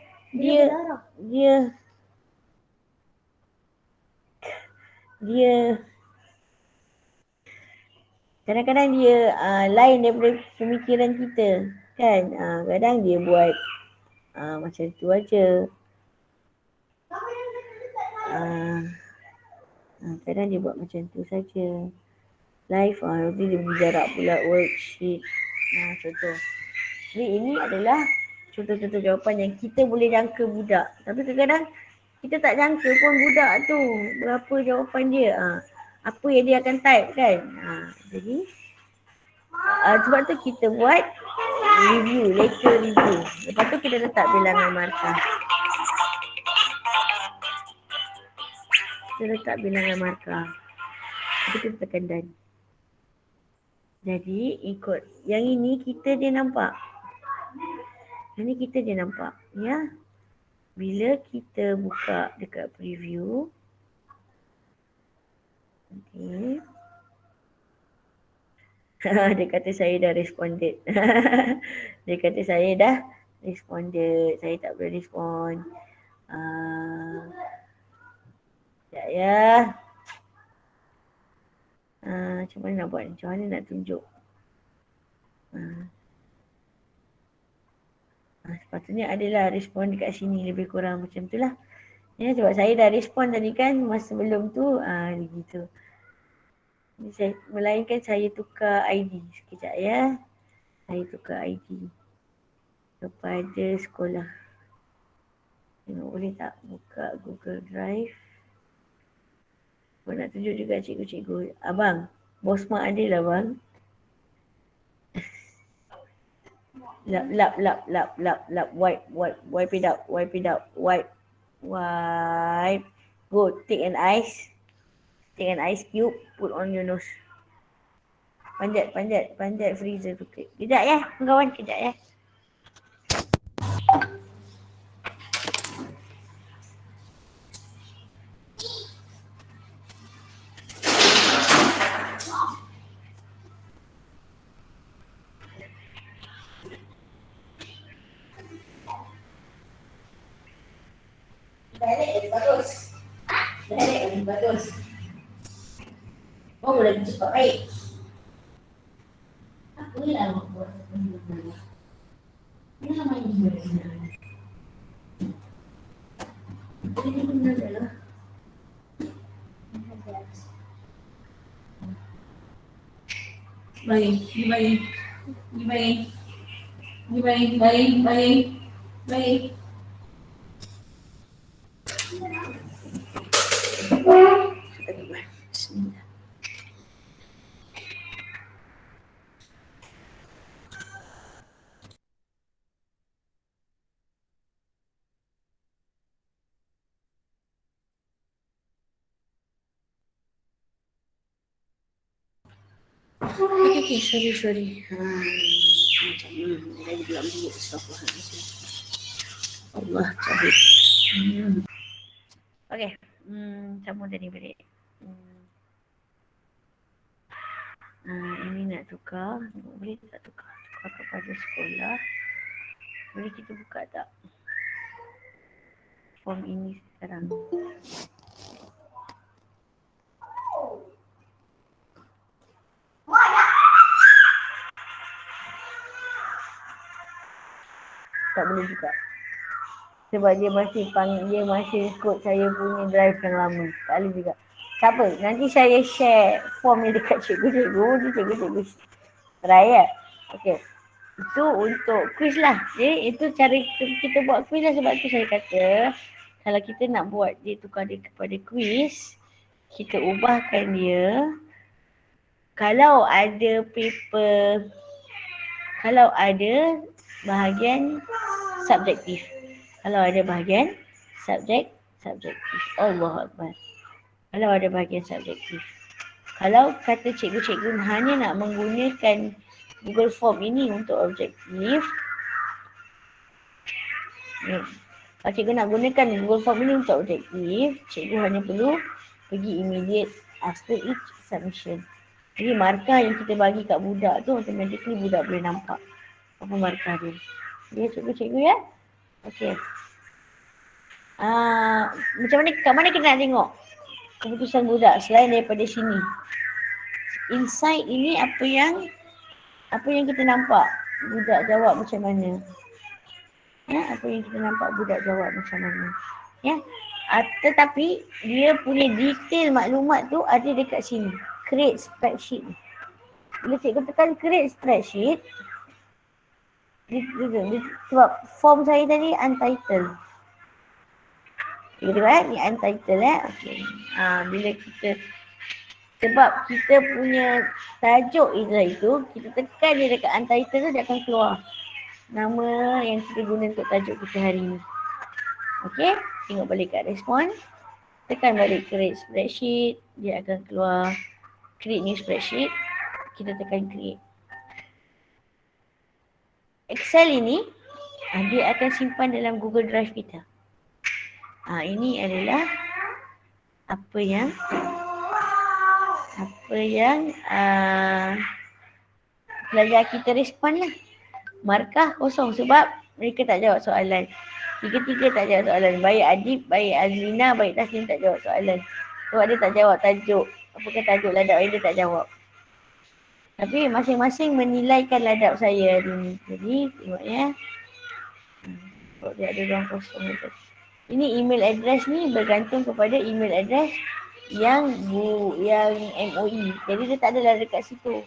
kadang-kadang dia lain daripada pemikiran kita. Kan? Kadang dia buat macam tu aja. Kadang dia buat macam tu saja. Live, nanti dia berjarak pula worksheet. Contoh. Jadi ini adalah contoh-contoh jawapan yang kita boleh jangka budak. Tapi kadang-kadang kita tak jangka pun budak tu berapa jawapan dia. Apa yang dia akan type kan. Jadi sebab tu kita buat later review. Lepas tu kita letak bilangan markah. Kita tekan done. Jadi ikut yang ini kita dia nampak. Ya. Bila kita buka dekat preview. Okay. Dia kata saya dah responded. Saya tak boleh respond. Sekejap ya. Macam mana nak buat? Macam mana nak tunjuk? Sepatutnya adalah respon dekat sini lebih kurang macam tu lah. Ya, sebab saya dah respon tadi kan masa sebelum tu. Begitu. Melainkan saya tukar ID. Sekejap ya. Saya tukar ID kepada sekolah. Tengok boleh tak buka Google Drive. Nak tunjuk juga cikgu-cikgu. Abang, bos mak adil lah bang. Lap. Wipe it out. Wipe. Go, take an ice cube, put on your nose. Panjat freezer tu. Kejap ya, kawan, kejap ya. Direct lebih bagus. Oh, lagi cepat baik. Apa yang nak buat? Ini nama yang buat. Ini benar adalah. Baik. Bismillah. Okay, sorry. Lagi belum dulu. Allah cabut. Okay, sambung tadi balik. Ini nak tukar. Boleh tak tukar? Tukar kepada sekolah. Boleh kita buka tak? Form ini sekarang. Tak boleh juga. Sebab dia masih ikut saya punya drive yang lama. Tak boleh juga. Tak apa, nanti saya share form ni dekat cikgu-cikgu. Cikgu-cikgu try ya. Okay. Itu untuk quiz lah. Itu cara kita buat quiz lah. Sebab tu saya kata Kalau kita nak buat dia tukar dia kepada quiz, kita ubahkan dia. Kalau ada paper, kalau ada bahagian subjektif. Kalau ada bahagian subjektif. Allahu Akbar. Kalau ada bahagian subjektif. Kalau kata cikgu-cikgu hanya nak menggunakan Google Form ini untuk objektif, kalau cikgu nak gunakan Google Form ini untuk objektif, cikgu hanya perlu pergi immediate after each submission. Jadi markah yang kita bagi kat budak tu automatically budak boleh nampak apa markah dia. Ya cikgu-cikgu ya? Okey. Macam mana, kat mana kita nak tengok keputusan budak selain daripada sini? Inside ini apa yang kita nampak budak jawab macam mana? Ya, apa yang kita nampak budak jawab macam mana? Ya. Tetapi dia punya detail maklumat tu ada dekat sini. Create spreadsheet. Bila cikgu tekan create spreadsheet, sebab form saya tadi untitled. Kita tengok ni untitled okey. Bila kita, sebab kita punya tajuk itu, kita tekan dia dekat untitled tu, dia akan keluar nama yang kita guna untuk tajuk kita hari ni. Okey, tengok balik kat respon. Tekan balik create spreadsheet, dia akan keluar create new spreadsheet. Kita tekan create. Excel ini dia akan simpan dalam Google Drive kita. Ini adalah apa yang pelajar kita respon lah. Markah kosong sebab mereka tak jawab soalan. Tiga-tiga tak jawab soalan. Baik Adib, baik Azlina, baik Taslim tak jawab soalan. Sebab dia tak jawab tajuk. Apakah tajuk ladap yang dia tak jawab. Tapi masing-masing menilaikan ladap saya hari ni. Jadi tengok ya. Kalau dia ada ruang kosong itu. Ini email address ni bergantung kepada email address yang MOE. Jadi dia tak adalah dekat situ.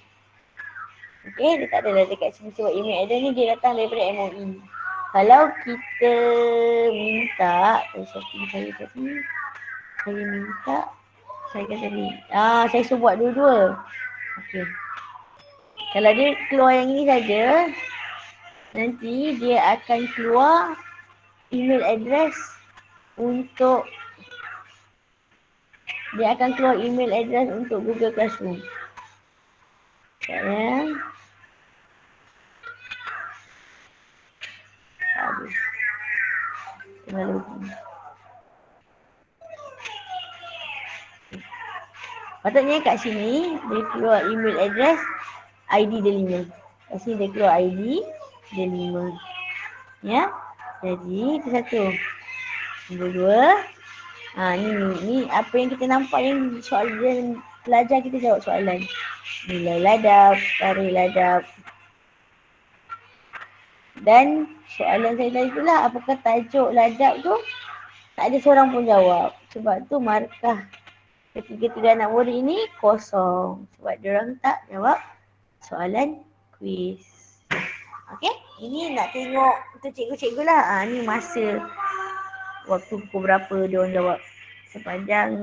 Okey, dia tak adalah dekat sini sebab email address ni dia datang daripada MOE. Kalau kita minta, saya minta, saya kata ni, saya suruh buat dua-dua. Okey. Kalau dia keluar yang ini saja, nanti dia akan keluar email address untuk Google Classroom. Ya. Patutnya kat sini dia keluar email address, ID dia 5. Kat sini dia keluar ID dia 5. Ya. Jadi itu satu. Nombor 2. Ni apa yang kita nampak yang soalan pelajar kita jawab soalan. Nilai ladap, tarikh ladap. Dan soalan saya tadi itulah, apakah tajuk ladap tu tak ada seorang pun jawab. Sebab tu markah ketiga-tiga anak murid ini kosong. Sebab diorang tak jawab soalan kuis. Okey, ini nak tengok untuk cikgu-cikgu lah. Ni masa waktu pukul berapa diorang jawab. Sepanjang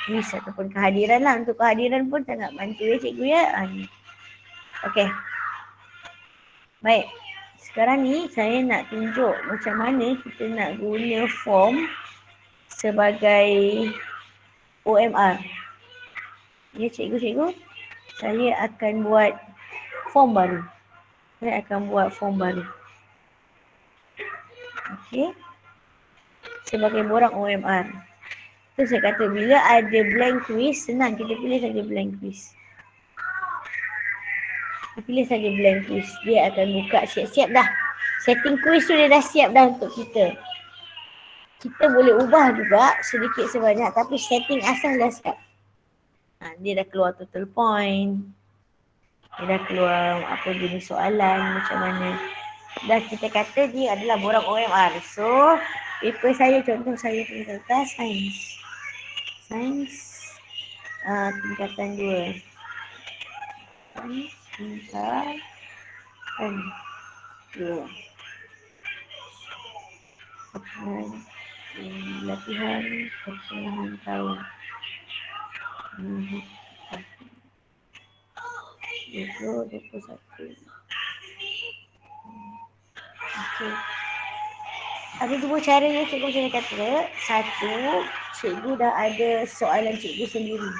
kuis ataupun kehadiran lah. Untuk kehadiran pun sangat bantu ya cikgu ya. Okey. Baik. Sekarang ni saya nak tunjuk macam mana kita nak guna form sebagai OMR. Ya cikgu-cikgu, saya akan buat form baru. Okey. Sebagai borang OMR. Tu saya kata bila ada blank quiz, senang kita pilih saja blank quiz. Pilih saja blank quiz. Dia akan buka siap-siap dah. Setting quiz tu dia dah siap dah untuk kita. Kita boleh ubah juga sedikit sebanyak tapi setting asal dah siap. Dia dah keluar total point. Dia dah keluar apa jenis soalan, macam mana. Dah kita kata dia adalah borang OMR. So, paper saya, contoh saya punya kertas Sains tingkatan 2. Tingkatan 2. Latihan pertengahan tahun. Cikgu 21. Okey. Ada dua cara yang cikgu boleh kata. Satu, cikgu dah ada soalan cikgu sendiri.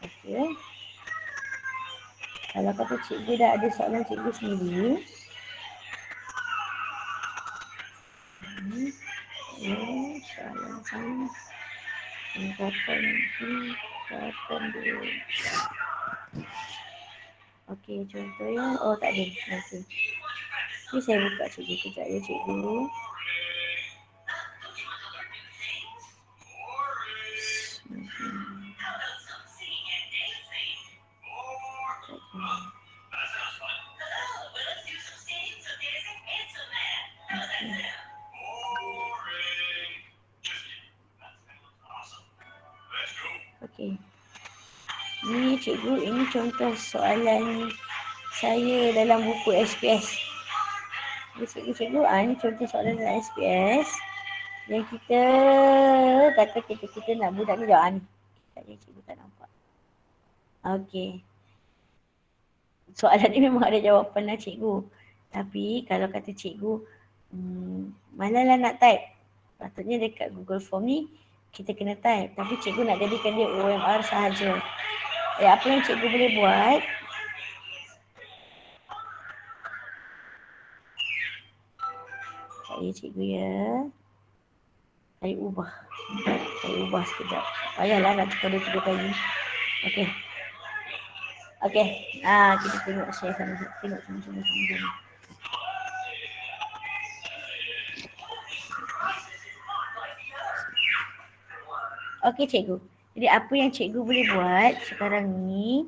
Okey. Kalau kata cikgu dah ada soalan cikgu sendiri. Soalan sains. Tingkatan dia. Okey, contohnya. Oh, tak ada. Okey. Ni saya buka cikgu kejap ya cikgu. Okey. Ni cikgu, ini contoh soalan saya dalam buku SPS. Cikgu, ni contoh soalan dalam SPS yang kita kata kita nak budak ni jawab ni. Tadi cikgu tak nampak. Okey. Soalan ni memang ada jawapan lah cikgu. Tapi kalau kata cikgu, malah nak type. Patutnya dekat Google Form ni kita kena type. Tapi cikgu nak jadikan dia OMR sahaja. Apa yang cikgu boleh buat? Cikgu ya. Saya ubah sekejap. Payahlah nak tukar 2-3 kali. Okey. Okey. Kita tengok share sama. Tengok sama-sama. Okey cikgu. Jadi apa yang cikgu boleh buat sekarang ni,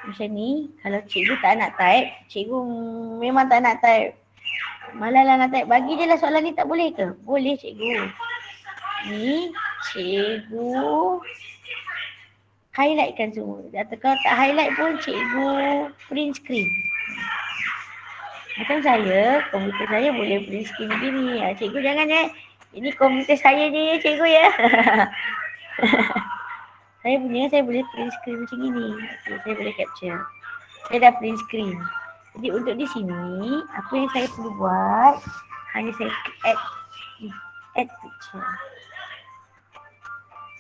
macam ni, kalau cikgu tak nak type, cikgu memang tak nak type. Malah nak type, bagi je lah soalan ni, tak boleh ke? Boleh cikgu. Ni cikgu highlightkan semua. Atau kalau tak highlight pun cikgu print screen. Macam saya, komputer saya boleh print screen begini. Cikgu jangan ini komputer saya je ya cikgu ya. Saya boleh print screen macam ni. Okay, saya boleh capture. Saya dah print screen. Jadi untuk di sini, apa yang saya perlu buat, hanya saya add picture.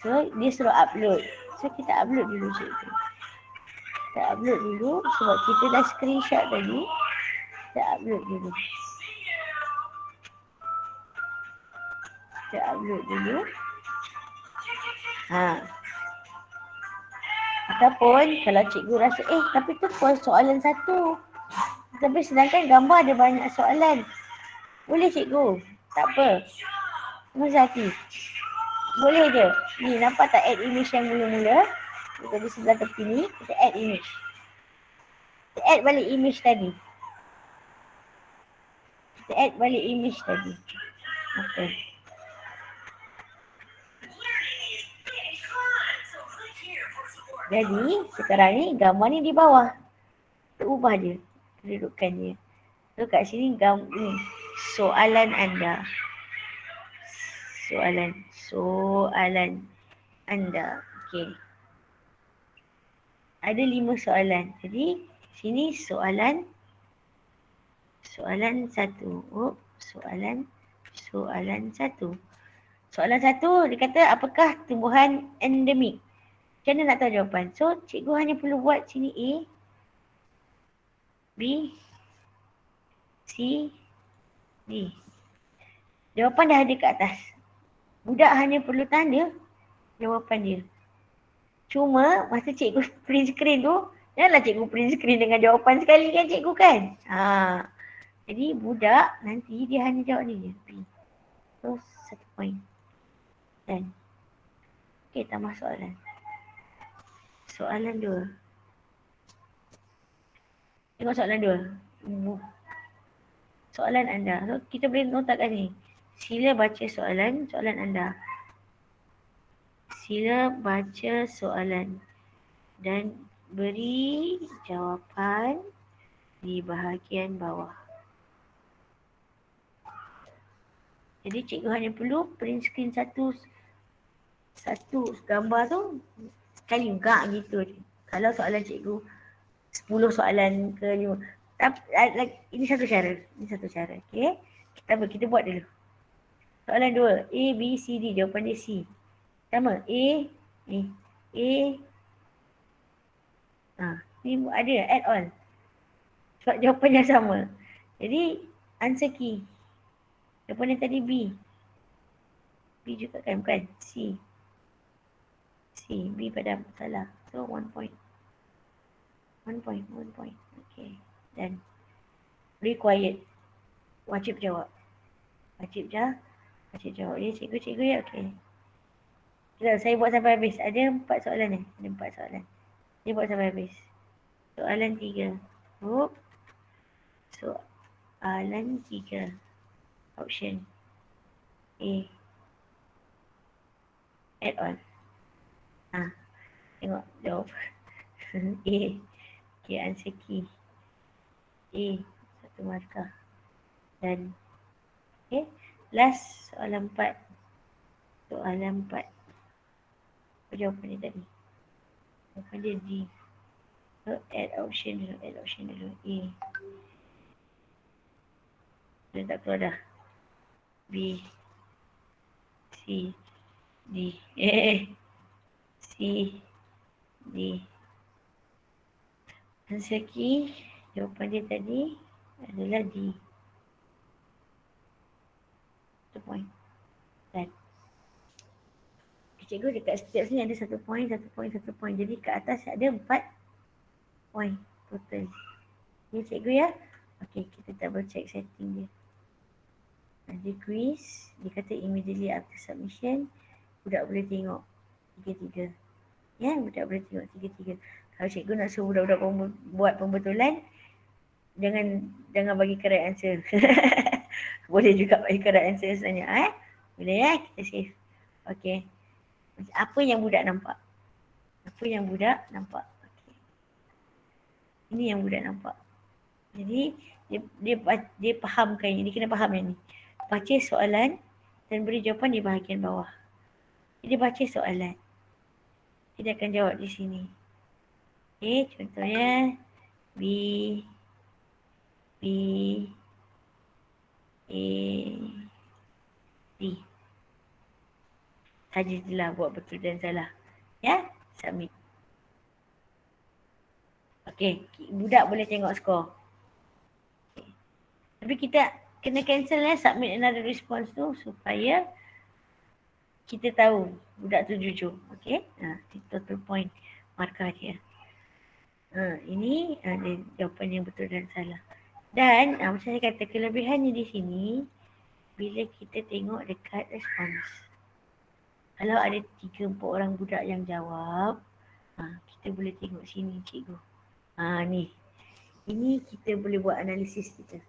So, dia suruh upload. So, kita upload dulu cikgu. Kita upload dulu sebab kita dah screenshot tadi. Kita upload dulu. Ataupun kalau cikgu rasa, tapi tu soalan satu. Tapi sedangkan gambar ada banyak soalan. Boleh cikgu. Tak apa. Masa hati. Boleh je. Ni nampak tak add image yang mula-mula? Kita di sebelah tepi ni, kita add image. Kita add balik image tadi. Okay. Jadi sekarang ni gambar ni di bawah. Kita ubah dia kedudukannya. So kat sini ni soalan anda. Soalan anda. Okey. Ada 5 soalan. Jadi sini soalan 1. Soalan 1. Soalan 1 dia kata apakah tumbuhan endemik? Macam mana nak tahu jawapan? So cikgu hanya perlu buat sini A, B, C, D. Jawapan dah ada kat atas. Budak hanya perlu tanda jawapan dia. Cuma masa cikgu print screen tu, janganlah cikgu print screen dengan jawapan sekali kan cikgu kan? Jadi budak nanti dia hanya jawab ni je. So 1 point. Dan okey, tambah soalan. Soalan 2. Tengok soalan 2. Soalan anda. So kita boleh notak kat sini. Sila baca soalan anda. Sila baca soalan dan beri jawapan di bahagian bawah. Jadi cikgu hanya perlu print screen satu gambar tu sekali enggak gitu je. Kalau soalan cikgu 10 soalan ke 5. Ini satu cara. Okey. Kita buat dulu. Soalan 2. A, B, C, D. Jawapan dia C. Sama. A. Ni. A. Ni ada add on. Sebab jawapan yang sama. Jadi answer key. Jawapan yang tadi B. B juga kan? Bukan. C. B pada salah. So 1 point. 1 point. Okay. Dan required. Wajib jawab. Wajib jawab. Dia cikgu ya. Okay. Saya buat sampai habis. Ada 4 soalan ni. Dia buat sampai habis. Soalan 3. Soalan 3. Option A. Add on. Tengok jawab. A. Okay, answer key. A. 1 markah. Dan okay. Last soalan 4. Apa jawapan dia tadi? Jawapan dia D. So, add option dulu. A. Dia tak keluar dah. B. C. D. C. D. Answer key. Jawapan dia tadi adalah D. 1 point. Dan cikgu dekat setiap sini ada 1 point. Jadi kat atas ada 4 point total. Ni cikgu ya. Okey, kita double check setting dia. Ada quiz. Dia kata immediately after submission, budak boleh tengok 3-3. Ya, budak boleh tengok 3-3. Kalau cikgu nak suruh budak-budak buat pembetulan, jangan bagi correct answer. Boleh juga bagi correct answer sebenarnya. Boleh ya, kita save. Okey. Apa yang budak nampak? Okay. Ini yang budak nampak. Jadi dia fahamkan ini. Dia kena faham yang ni. Baca soalan dan beri jawapan di bahagian bawah. Jadi baca soalan. Dia akan jawab di sini. Okay, contohnya B, A, D. Sajalah buat betul dan salah. Ya, submit. Okey, budak boleh tengok skor. Okay. Tapi kita kena cancel submit another response tu supaya kita tahu budak tu jujur. Okey, total point markah dia. Ini ada jawapan yang betul dan salah. Dan macam saya kata, kelebihannya di sini bila kita tengok dekat response. Kalau ada 3-4 orang budak yang jawab, kita boleh tengok sini cikgu. Ni. Ini kita boleh buat analisis kita.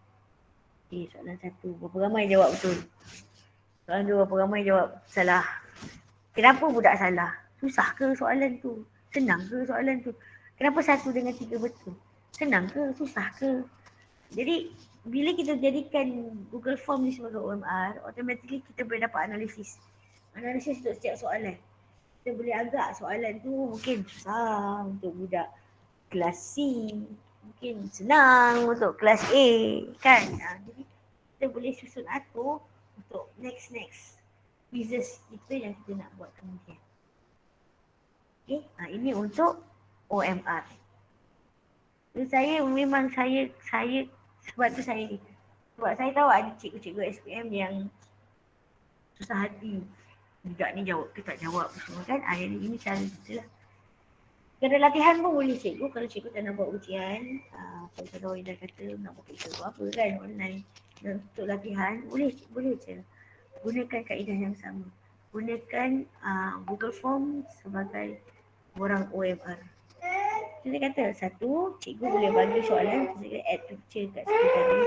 Okay, soalan 1. Berapa ramai jawab betul? Soalan 2. Berapa ramai jawab salah? Kenapa budak salah? Susah ke soalan tu? Senang ke soalan tu? Kenapa 1 dengan 3 betul? Senang ke? Susah ke? Jadi, bila kita jadikan Google Form ni sebagai OMR, automatically kita boleh dapat analisis. Analisis untuk setiap soalan. Kita boleh agak soalan tu mungkin susah untuk budak kelas C. Mungkin senang untuk kelas A. Kan? Jadi kita boleh susun atur untuk next quizzes kita yang kita nak buat kemudian. Okay? Ini untuk OMR. So, saya sebab tu saya tahu ada cikgu-cikgu SPM yang susah hati. Budak ni jawab ke tak jawab semua kan. Ini cara kita lah. Kalau latihan pun boleh cikgu. Kalau cikgu tak nak buat ujian, kalau Ida kata nak buat ujian apa kan online. Dan untuk latihan, boleh je. Gunakan kaedah yang sama. Gunakan Google Form sebagai orang OMR. Kita kata 1, cikgu boleh bagi soalan, kita add picture kat situ tadi.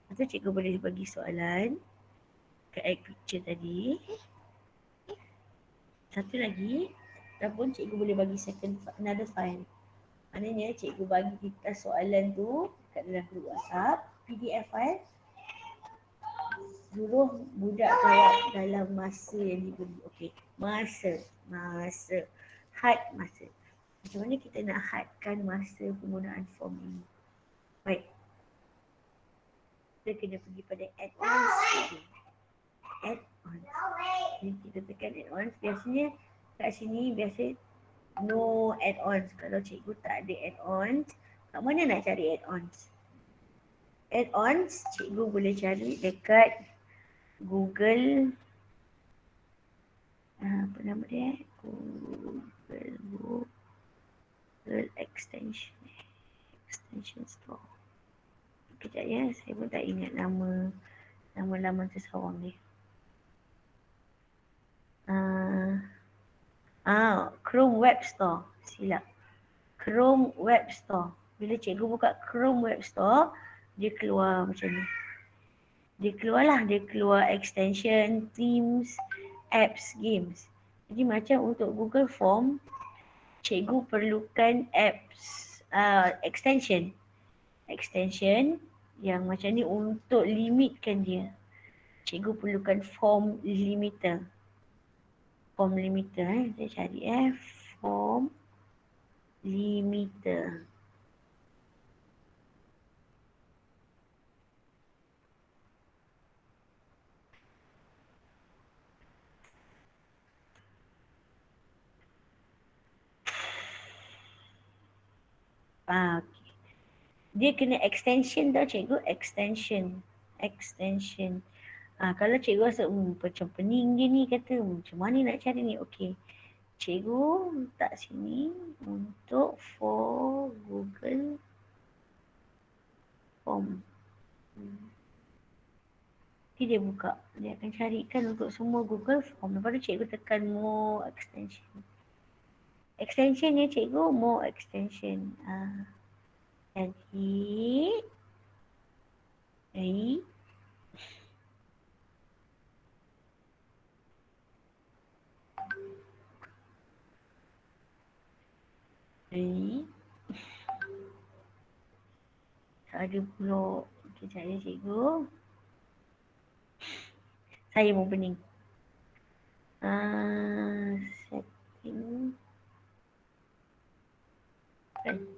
Atau cikgu boleh bagi soalan ke add picture tadi. Satu lagi, ataupun cikgu boleh bagi another file. Maknanya cikgu bagi kita soalan tu kat dalam grup WhatsApp, PDF file, suruh budak jawab dalam masa yang diberi. Okey, masa. Had masa. Macam mana kita nak hadkan masa penggunaan form ini? Baik. Kita kena pergi pada add-ons. Add-ons. Jadi kita tekan add-ons. Biasanya kat sini no add-ons. Kalau cikgu tak ada add-ons, kat mana nak cari add-ons? Add-ons cikgu boleh cari dekat Google, apa nama dia? Google Extension Store. Kejap ya, saya pun tak ingat nama laman tersawang dia. Chrome Web Store. Silap. Chrome Web Store. Bila cikgu buka Chrome Web Store, dia keluar macam ni. Dia keluar extension, themes, apps, games. Jadi macam untuk Google Form, cikgu perlukan apps, extension yang macam ni untuk limitkan dia. Cikgu perlukan form limiter. Saya cari form limiter. Okay. Dia kena extension tau cikgu, extension. Kalau cikgu rasa macam pening je ni kata, macam mana nak cari ni? Okey. Cikgu letak sini untuk for Google Form. Nanti dia buka. Dia akan carikan untuk semua Google Form. Lepas tu cikgu tekan more extension. Extension ni cikgu, more extension. Jadi ada pula. Kejap ya cikgu. Saya pun pening. Setting. Setting.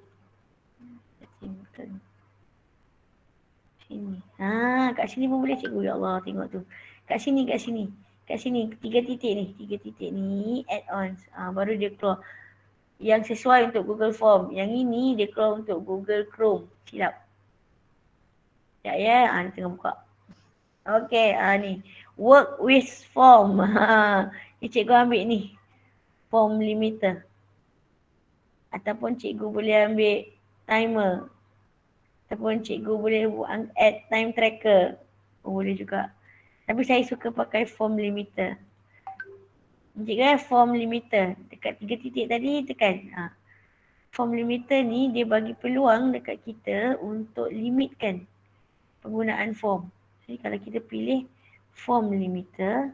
Sini. Kat sini pun boleh cikgu. Ya Allah, tengok tu. Kat sini. 3 titik ni add-ons. Baru dia keluar yang sesuai untuk Google Form. Yang ini dia keluar untuk Google Chrome. Silap. Sekejap ya. Ni tengah buka. Okey, ni. Work with form. Ni cikgu ambil ni. Form limiter. Ataupun cikgu boleh ambil timer. Ataupun cikgu boleh add time tracker. Boleh juga. Tapi saya suka pakai form limiter. Cikgu form limiter. Dekat 3 titik tadi tekan. Form limiter ni dia bagi peluang dekat kita untuk limitkan penggunaan form. Jadi kalau kita pilih form limiter,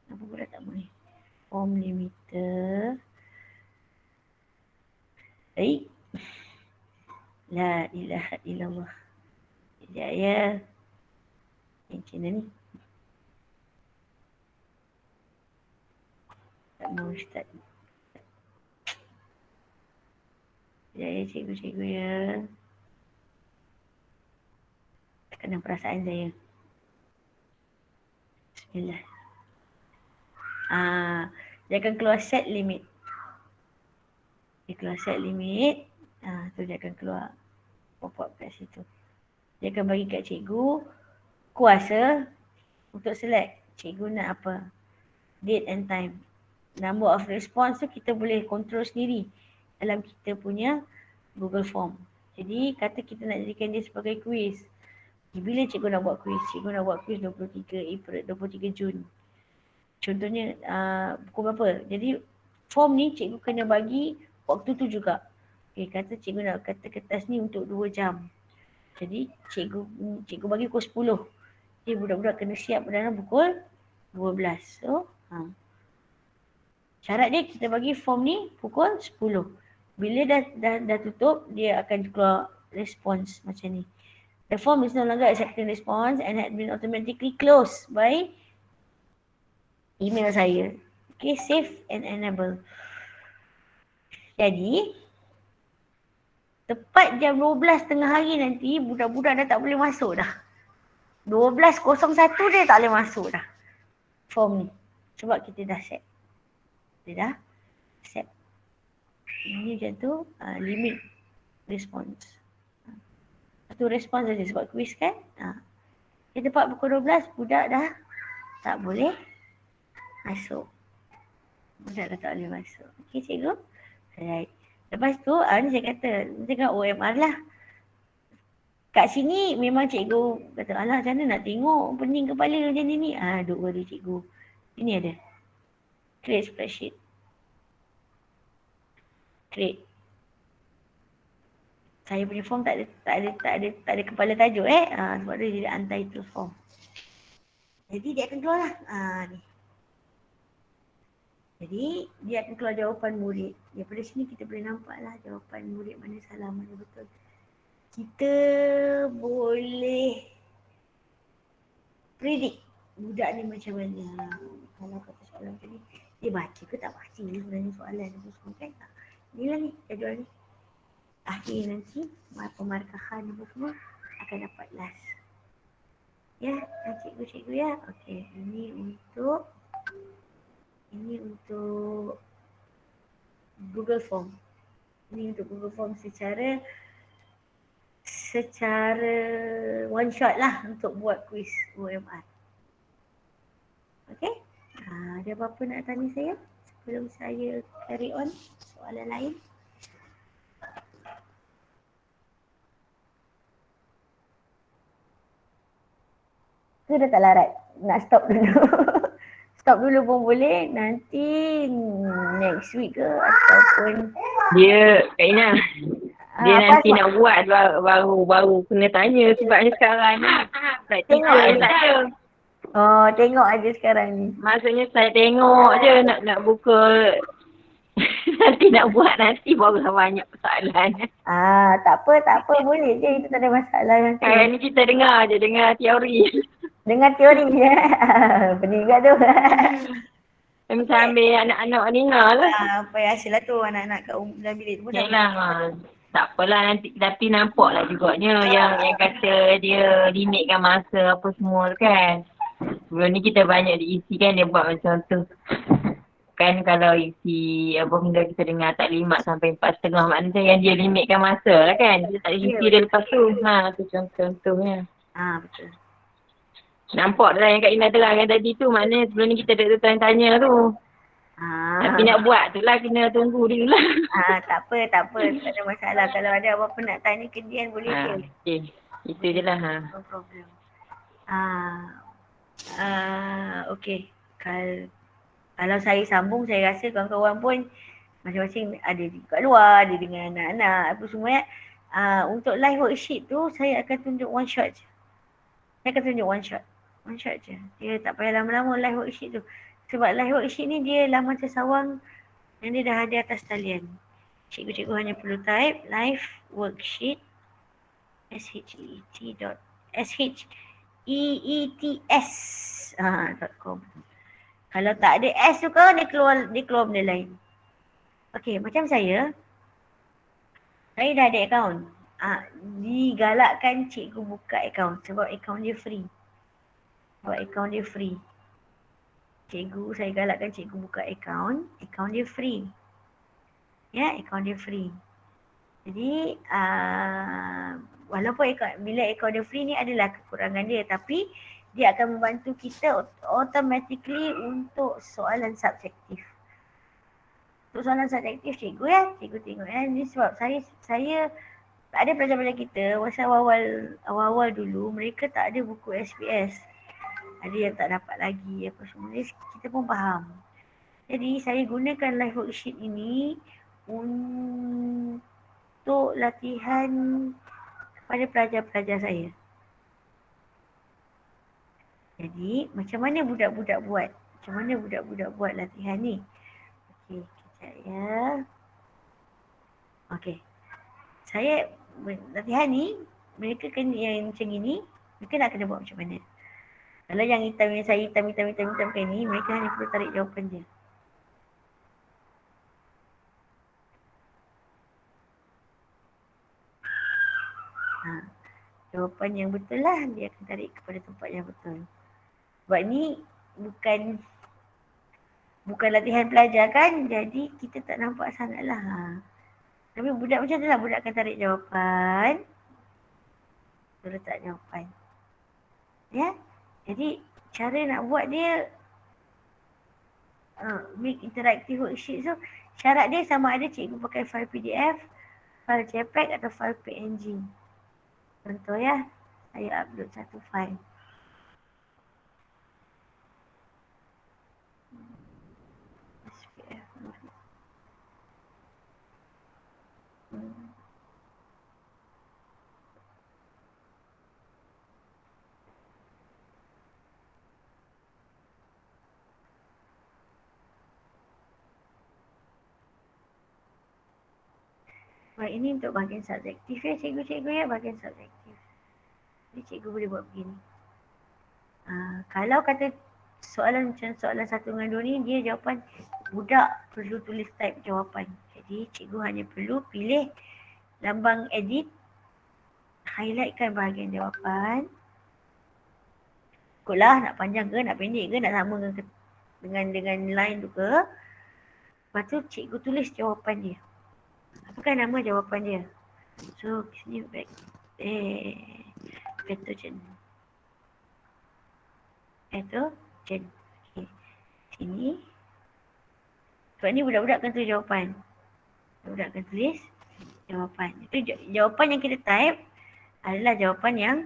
apa pula tak boleh. Form limiter. La ilaha illallah. Sekejap ya. Macam mana ni? Tak mau start. Sekejap ya cikgu-cikgu ya. Tekanan perasaan saya. Bismillah. Dia akan keluar set limit. Dia keluar set limit. Tu dia akan keluar pop-up kat situ. Dia akan bagi kat cikgu kuasa untuk select cikgu nak apa. Date and time. Number of response tu kita boleh control sendiri dalam kita punya Google Form. Jadi kata kita nak jadikan dia sebagai quiz. Bila cikgu nak buat quiz? Cikgu nak buat quiz 23 Jun. Contohnya pukul berapa? Jadi form ni cikgu kena bagi waktu tu juga. Okay, kata cikgu nak kata kertas ni untuk 2 jam. Jadi cikgu bagi pukul 10. Jadi budak-budak kena siap dalam pukul 12. So, syarat dia kita bagi form ni pukul 10. Bila dah tutup, dia akan keluar response macam ni. The form is no longer accepting response and had been automatically closed by email saya. Okay, save and enable. Jadi, tepat jam 12 tengah hari nanti, budak-budak dah tak boleh masuk dah. 12.01 dia tak boleh masuk dah. Form ni. Sebab kita dah set. Kita dah set. Ini macam tu, limit response. Satu response saja sebab quiz kan. Kita tepat pukul 12, budak dah tak boleh masuk. Budak dah tak boleh masuk. Okay, cikgu? Alright. Lepas tu, ni saya kata, dengan OMR lah. Kat sini memang cikgu kata, alah macam mana nak tengok pening kepala macam ni. Don't worry cikgu. Ini ada. Create spreadsheet. Create. Saya punya form tak ada kepala tajuk sebab dia jadi untitled form. Jadi dia akan keluar lah. Ni. Jadi dia akan keluar jawapan murid. Daripada sini kita boleh nampak lah jawapan murid mana salah mana betul. Kita boleh predict budak ni macam mana. Kalau kata soalan tadi, dia baca ke tak baca sebenarnya soalan tu semua kan. Inilah ni jadual ni. Akhir nanti pemarkahan apa semua akan dapat last. Ya, cikgu-cikgu ya. Okey, ini untuk Google Form. Ini untuk Google Form secara one shot lah untuk buat quiz OMR. Okey? Ada apa-apa nak tanya saya sebelum saya carry on soalan lain? Itu dah tak larat. Nak stop dulu. Stop dulu pun boleh. Nanti next week ke ataupun Dia Kak Ina, dia nanti apa? nak buat baru kena tanya sebabnya sekarang ni praktikal tak ada. Oh, tengok aja sekarang ni. Maksudnya saya tengok je nak buka nanti nak buat nanti barulah banyak persoalan. Tak apa. Boleh je. Itu tak ada masalah nanti. Ni kita dengar teori. Dengar teori je. Pening juga tu. Macam ambil anak-anak dengar lah. Apa yang hasil lah tu anak-anak kat dalam bilik tu pun dah. Yalah, tak apalah nanti, tapi nampak lah juganya yang kata dia limitkan masa apa semua tu kan. Sebelum ni kita banyak diisi kan, dia buat macam tu. Kan kalau isi apa benda kita dengar tak 5 sampai 4.5 maknanya yang dia limitkan masa lah kan. Kita tak isi dia lepas tu. Tu contohnya. Betul. Nampak dah yang Kak Ina terangkan tadi tu, maknanya sebelum ni kita ada tanya-tanya tu. Tapi nak buat tu lah, kena tunggu dulu lah. Tak apa. Tak ada masalah. Kalau ada apa-apa nak tanya ke Dian boleh je. Okay. Itu je lah. No problem. Okay. Kalau saya sambung, saya rasa kawan-kawan pun masing-masing ada kat luar, ada dengan anak-anak, apa semua ya. Untuk live worksheet tu, saya akan tunjuk one shot je. One shot je. Dia tak payah lama-lama live worksheet tu. Sebab live worksheet ni dia laman tersawang yang dia dah ada atas talian. Cikgu-cikgu hanya perlu type live worksheet sheets.com. Kalau tak ada S tu ke dia keluar benda lain. Okey, macam saya dah ada akaun. Digalakkan cikgu buka akaun sebab akaun dia free. Cikgu, saya galakkan cikgu buka akaun dia free. Ya, akaun dia free. Jadi, walaupun bila akaun dia free ni adalah kekurangan dia, tapi dia akan membantu kita automatically untuk soalan subjektif. Untuk soalan subjektif cikgu ya, cikgu tengok ya. Ini sebab saya tak ada pelajar-pelajar kita, masa awal-awal dulu mereka tak ada buku SPS. Ada yang tak dapat lagi apa semua. Jadi kita pun faham. Jadi saya gunakan live worksheet ini latihan kepada pelajar-pelajar saya. Jadi, macam mana budak-budak buat? Macam mana budak-budak buat latihan ni? Okey, kejap ya. Okey. Saya latihan ni, mereka kena yang macam ni, mereka nak kena buat macam mana? Kalau yang hitam yang saya hitam kan ni, mereka hanya perlu tarik jawapan je. Jawapan yang betul lah dia akan tarik kepada tempat yang betul. Sebab ni bukan latihan pelajar kan, jadi kita tak nampak sangat lah. Tapi budak macam tu lah, budak akan tarik jawapan. Dia letak jawapan. Ya, jadi cara nak buat dia make interactive worksheet tu, syarat dia sama ada cikgu pakai file PDF, file JPEG atau file PNG. Contoh ya, saya upload satu file. SPF. Baik, ini untuk bahagian subjektif ya cikgu-cikgu ya, bahagian subjektif. Jadi cikgu boleh buat begini. Kalau kata soalan macam soalan 1 dengan 2 ni, dia jawapan budak perlu tulis type jawapan. Jadi cikgu hanya perlu pilih lambang edit, highlightkan bahagian jawapan. Ikutlah nak panjang ke, nak pendek ke, nak sama dengan line tu ke. Lepas tu cikgu tulis jawapan dia. Apakah nama jawapan dia? So, sini petogen. Okay. Sini. Sebab ni budak-budak akan tulis jawapan. Budak akan tulis jawapan. Itu jawapan yang kita type adalah jawapan yang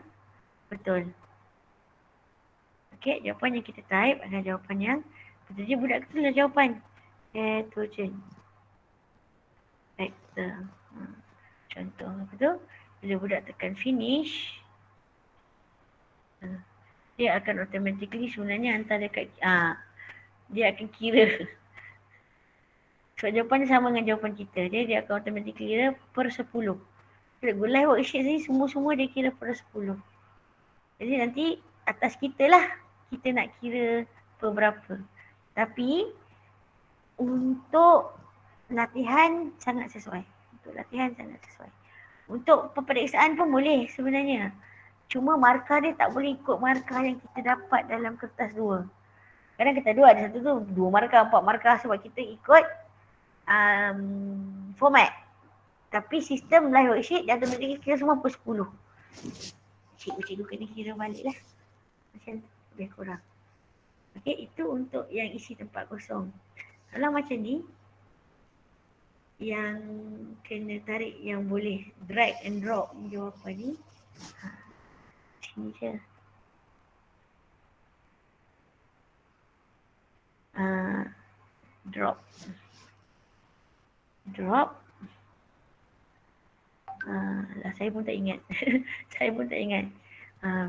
betul. Okey, jawapan yang kita type adalah jawapan yang betul. Jadi budak akan tulis jawapan. Petogen. Vector. Contoh apa tu? Bila budak tekan finish, dia akan automatically sebenarnya hantar dekat dia akan kira. Sebab jawapan dia sama dengan jawapan kita. Dia akan automatically kira per 10. Live worksheet ni semua dia kira per 10. Jadi nanti atas kita lah kita nak kira per berapa. Tapi untuk latihan sangat sesuai. Untuk peperiksaan pun boleh sebenarnya. Cuma markah dia tak boleh ikut markah yang kita dapat dalam kertas 2. Kadang kertas 2 ada satu tu 2 markah, 4 markah sebab kita ikut format. Tapi sistem live worksheet dia automatik kira semua per 10. Cikgu kena kira balik lah. Macam lebih kurang. Okey, itu untuk yang isi tempat kosong. Kalau macam ni, yang kena tarik, yang boleh drag and drop jawapan ni, sini je. Drop. Saya pun tak ingat.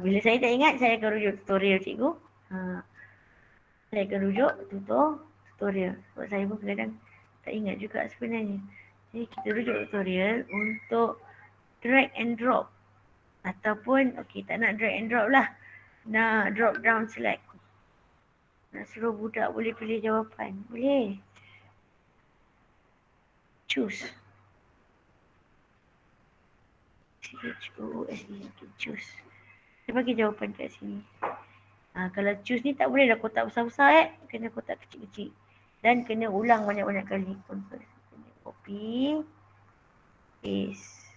Bila saya tak ingat, saya akan rujuk tutorial cikgu. Saya akan rujuk tutorial. Sebab saya pun kadang tak ingat juga sebenarnya. Jadi kita rujuk tutorial untuk drag and drop. Ataupun, okey, tak nak drag and drop lah. Nak drop down select. Nak suruh budak boleh pilih jawapan. Boleh. Choose. Choose. Dia bagi jawapan kat sini. Kalau choose ni tak boleh lah kotak besar-besar kena kotak kecil-kecil. Dan kena ulang banyak-banyak kali. Kena copy. Paste.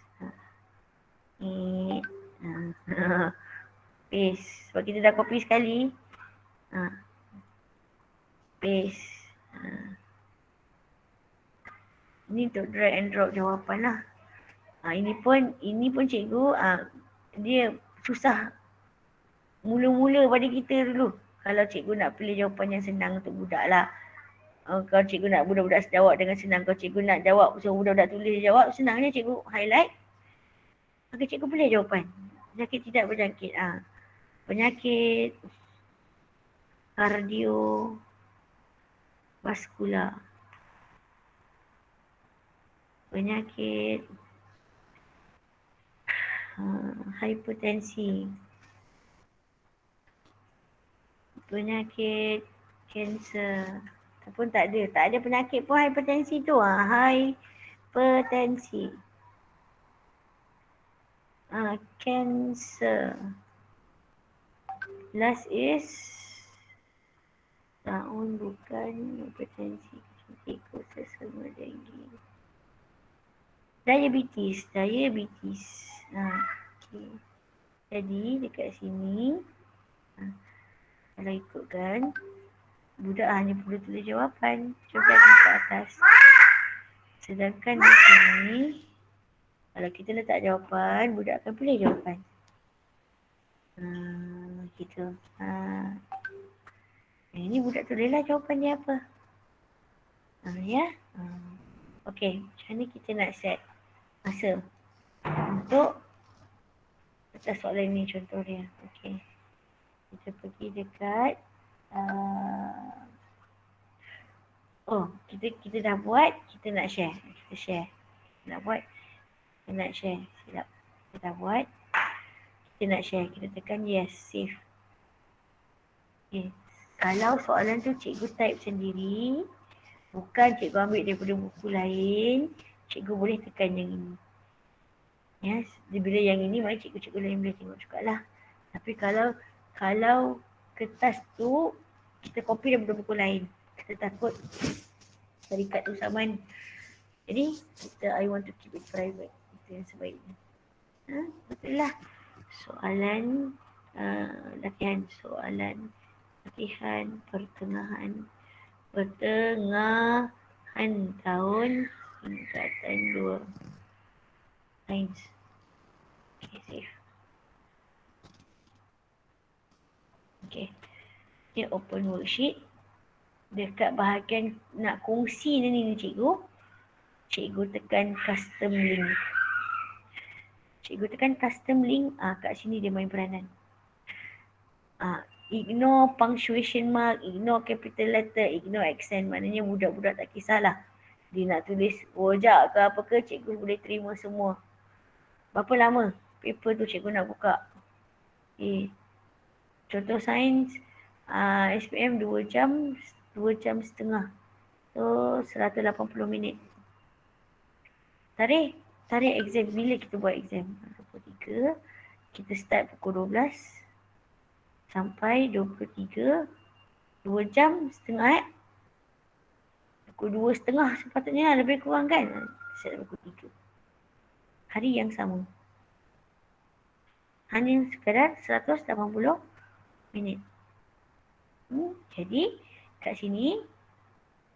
Paste. Sebab kita dah copy sekali. Paste. Ini untuk drag and drop jawapan lah. Ini pun cikgu dia susah mula-mula pada kita dulu. Kalau cikgu nak pilih jawapan yang senang untuk budak lah. Kalau cikgu nak budak-budak jawab dengan senang. Kalau cikgu nak jawab, so budak-budak tulis jawab, senangnya cikgu highlight. maka cikgu boleh jawapan. Penyakit tidak berjangkit. Penyakit kardiovaskular. Penyakit hipertensi. Penyakit kanser. Ataupun tak ada penyakit pun hipertensi tu. Hipertensi. Kanser. Last is tahun bukan hipertensi. Ikut sesama denggi. Diabetes. Okay. Jadi dekat sini kalau ikutkan budak hanya perlu tulis jawapan. Coba di atas. Sedangkan di sini kalau kita letak jawapan, budak akan pilih jawapan. Gitu. Ini budak tulislah jawapan dia apa. Ya. Okey, macam ni kita nak set masa untuk letak soalan ni contoh dia. Okey. Kita pergi dekat kita dah buat, kita nak share. Kita share. Nak buat, kita nak share. Silap. Kita dah buat. Kita nak share. Kita tekan yes, save. Okay. Kalau soalan tu cikgu type sendiri, bukan cikgu ambil daripada buku lain, cikgu boleh tekan yang ini. Yes. Bila yang ini, mari cikgu-cikgu lain boleh tengok jugalah. Tapi kalau kertas tu, kita copy daripada buku lain. Kita takut tarikat tu saman. Jadi, I want to keep it private. Itu yang sebaiknya. Betul lah. Soalan latihan pertengahan tahun tingkatan 2. Sains. Okay, save. Okay. Dia open worksheet. Dekat bahagian nak kongsi ni cikgu tekan custom link. Cikgu tekan custom link, kat sini dia main peranan. Ignore punctuation mark, ignore capital letter, ignore accent. Maknanya budak-budak tak kisahlah. Dia nak tulis rojak ke apa ke, cikgu boleh terima semua. Berapa lama paper tu cikgu nak buka? Contoh sains, SPM 2 jam setengah. So 180 minit. Tarikh exam. Bila kita buat exam? 23. Kita start pukul 12 sampai 23. 2 jam setengah. Pukul 2.30 sepatutnya lebih kurang kan? Set pukul 3. Hari yang sama. Hanya sekadar 180 minit. Jadi kat sini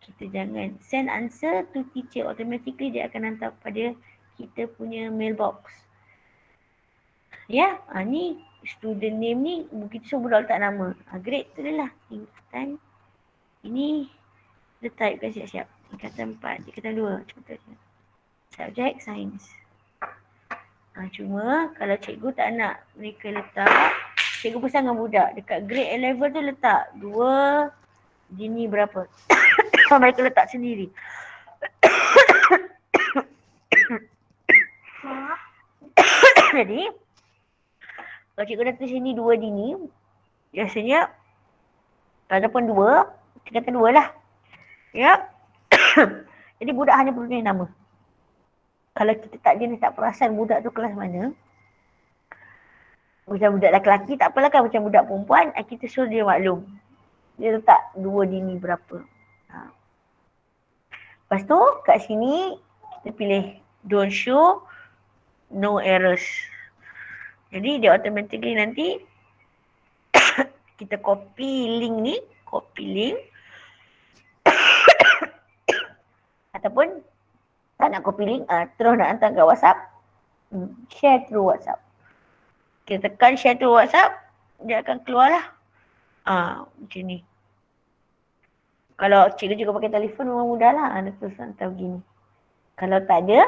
kita jangan send answer to teacher. Automatically dia akan hantar pada kita punya mailbox. Ya, ni student name ni kita suruh budak letak nama. Grade tu lah. Tingkatan. Ini kita type kan siap-siap. Tingkatan 4, tingkatan 2 contohnya. Subjek sains. Cuma kalau cikgu tak nak mereka letak, cikgu pesan dengan budak dekat grade A level tu letak 2 Gini berapa? Mereka letak sendiri. Jadi, kalau cikgu dah tulis sini 2 dini, biasanya ataupun 2, kita kata 2 lah. Ya. Jadi budak hanya perlu tulis nama. Kalau kita tak jenis tak perasan budak tu kelas mana, macam budak lelaki tak apalah kan, macam budak perempuan, kita suruh dia maklum. Dia letak 2 dini berapa. Lepas tu kat sini kita pilih don't show, no errors. Jadi dia automatically nanti kita copy link ataupun tak nak copy link, terus nak hantar kat WhatsApp, share through WhatsApp. Kita tekan share through WhatsApp, dia akan keluar lah. Macam ni. Kalau cikgu juga pakai telefon memang mudah lah. Dia terus hantar begini. Kalau tak ada,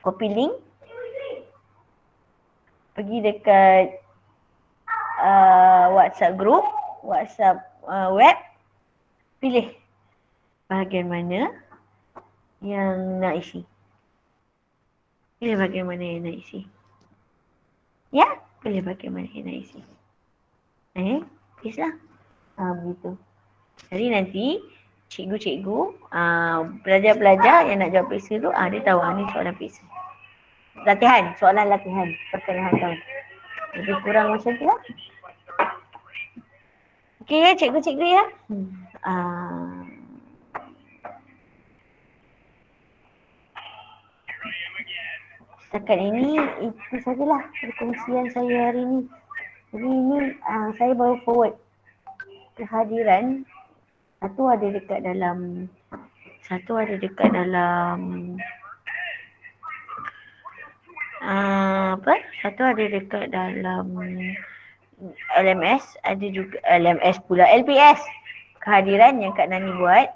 Copy link. Pergi dekat WhatsApp group, WhatsApp web. Pilih bahagian mana yang nak isi. Pilih bahagian mana yang nak isi. Ya, pilih bahagian mana yang nak isi. Please lah. Begitu. Jadi nanti cikgu-cikgu, pelajar-pelajar yang nak jawab periksa tu, dia tahu ni soalan periksa. Latihan, soalan latihan pertengahan tahun. Lebih kurang macam tu lah. Okey ya cikgu-cikgu ya. Setakat ini itu sajalah perkongsian saya hari ini. Jadi ini saya baru forward kehadiran. Satu ada dekat dalam Satu ada dekat dalam LMS, ada juga LMS pula LPS. Kehadiran yang Kak Nani buat.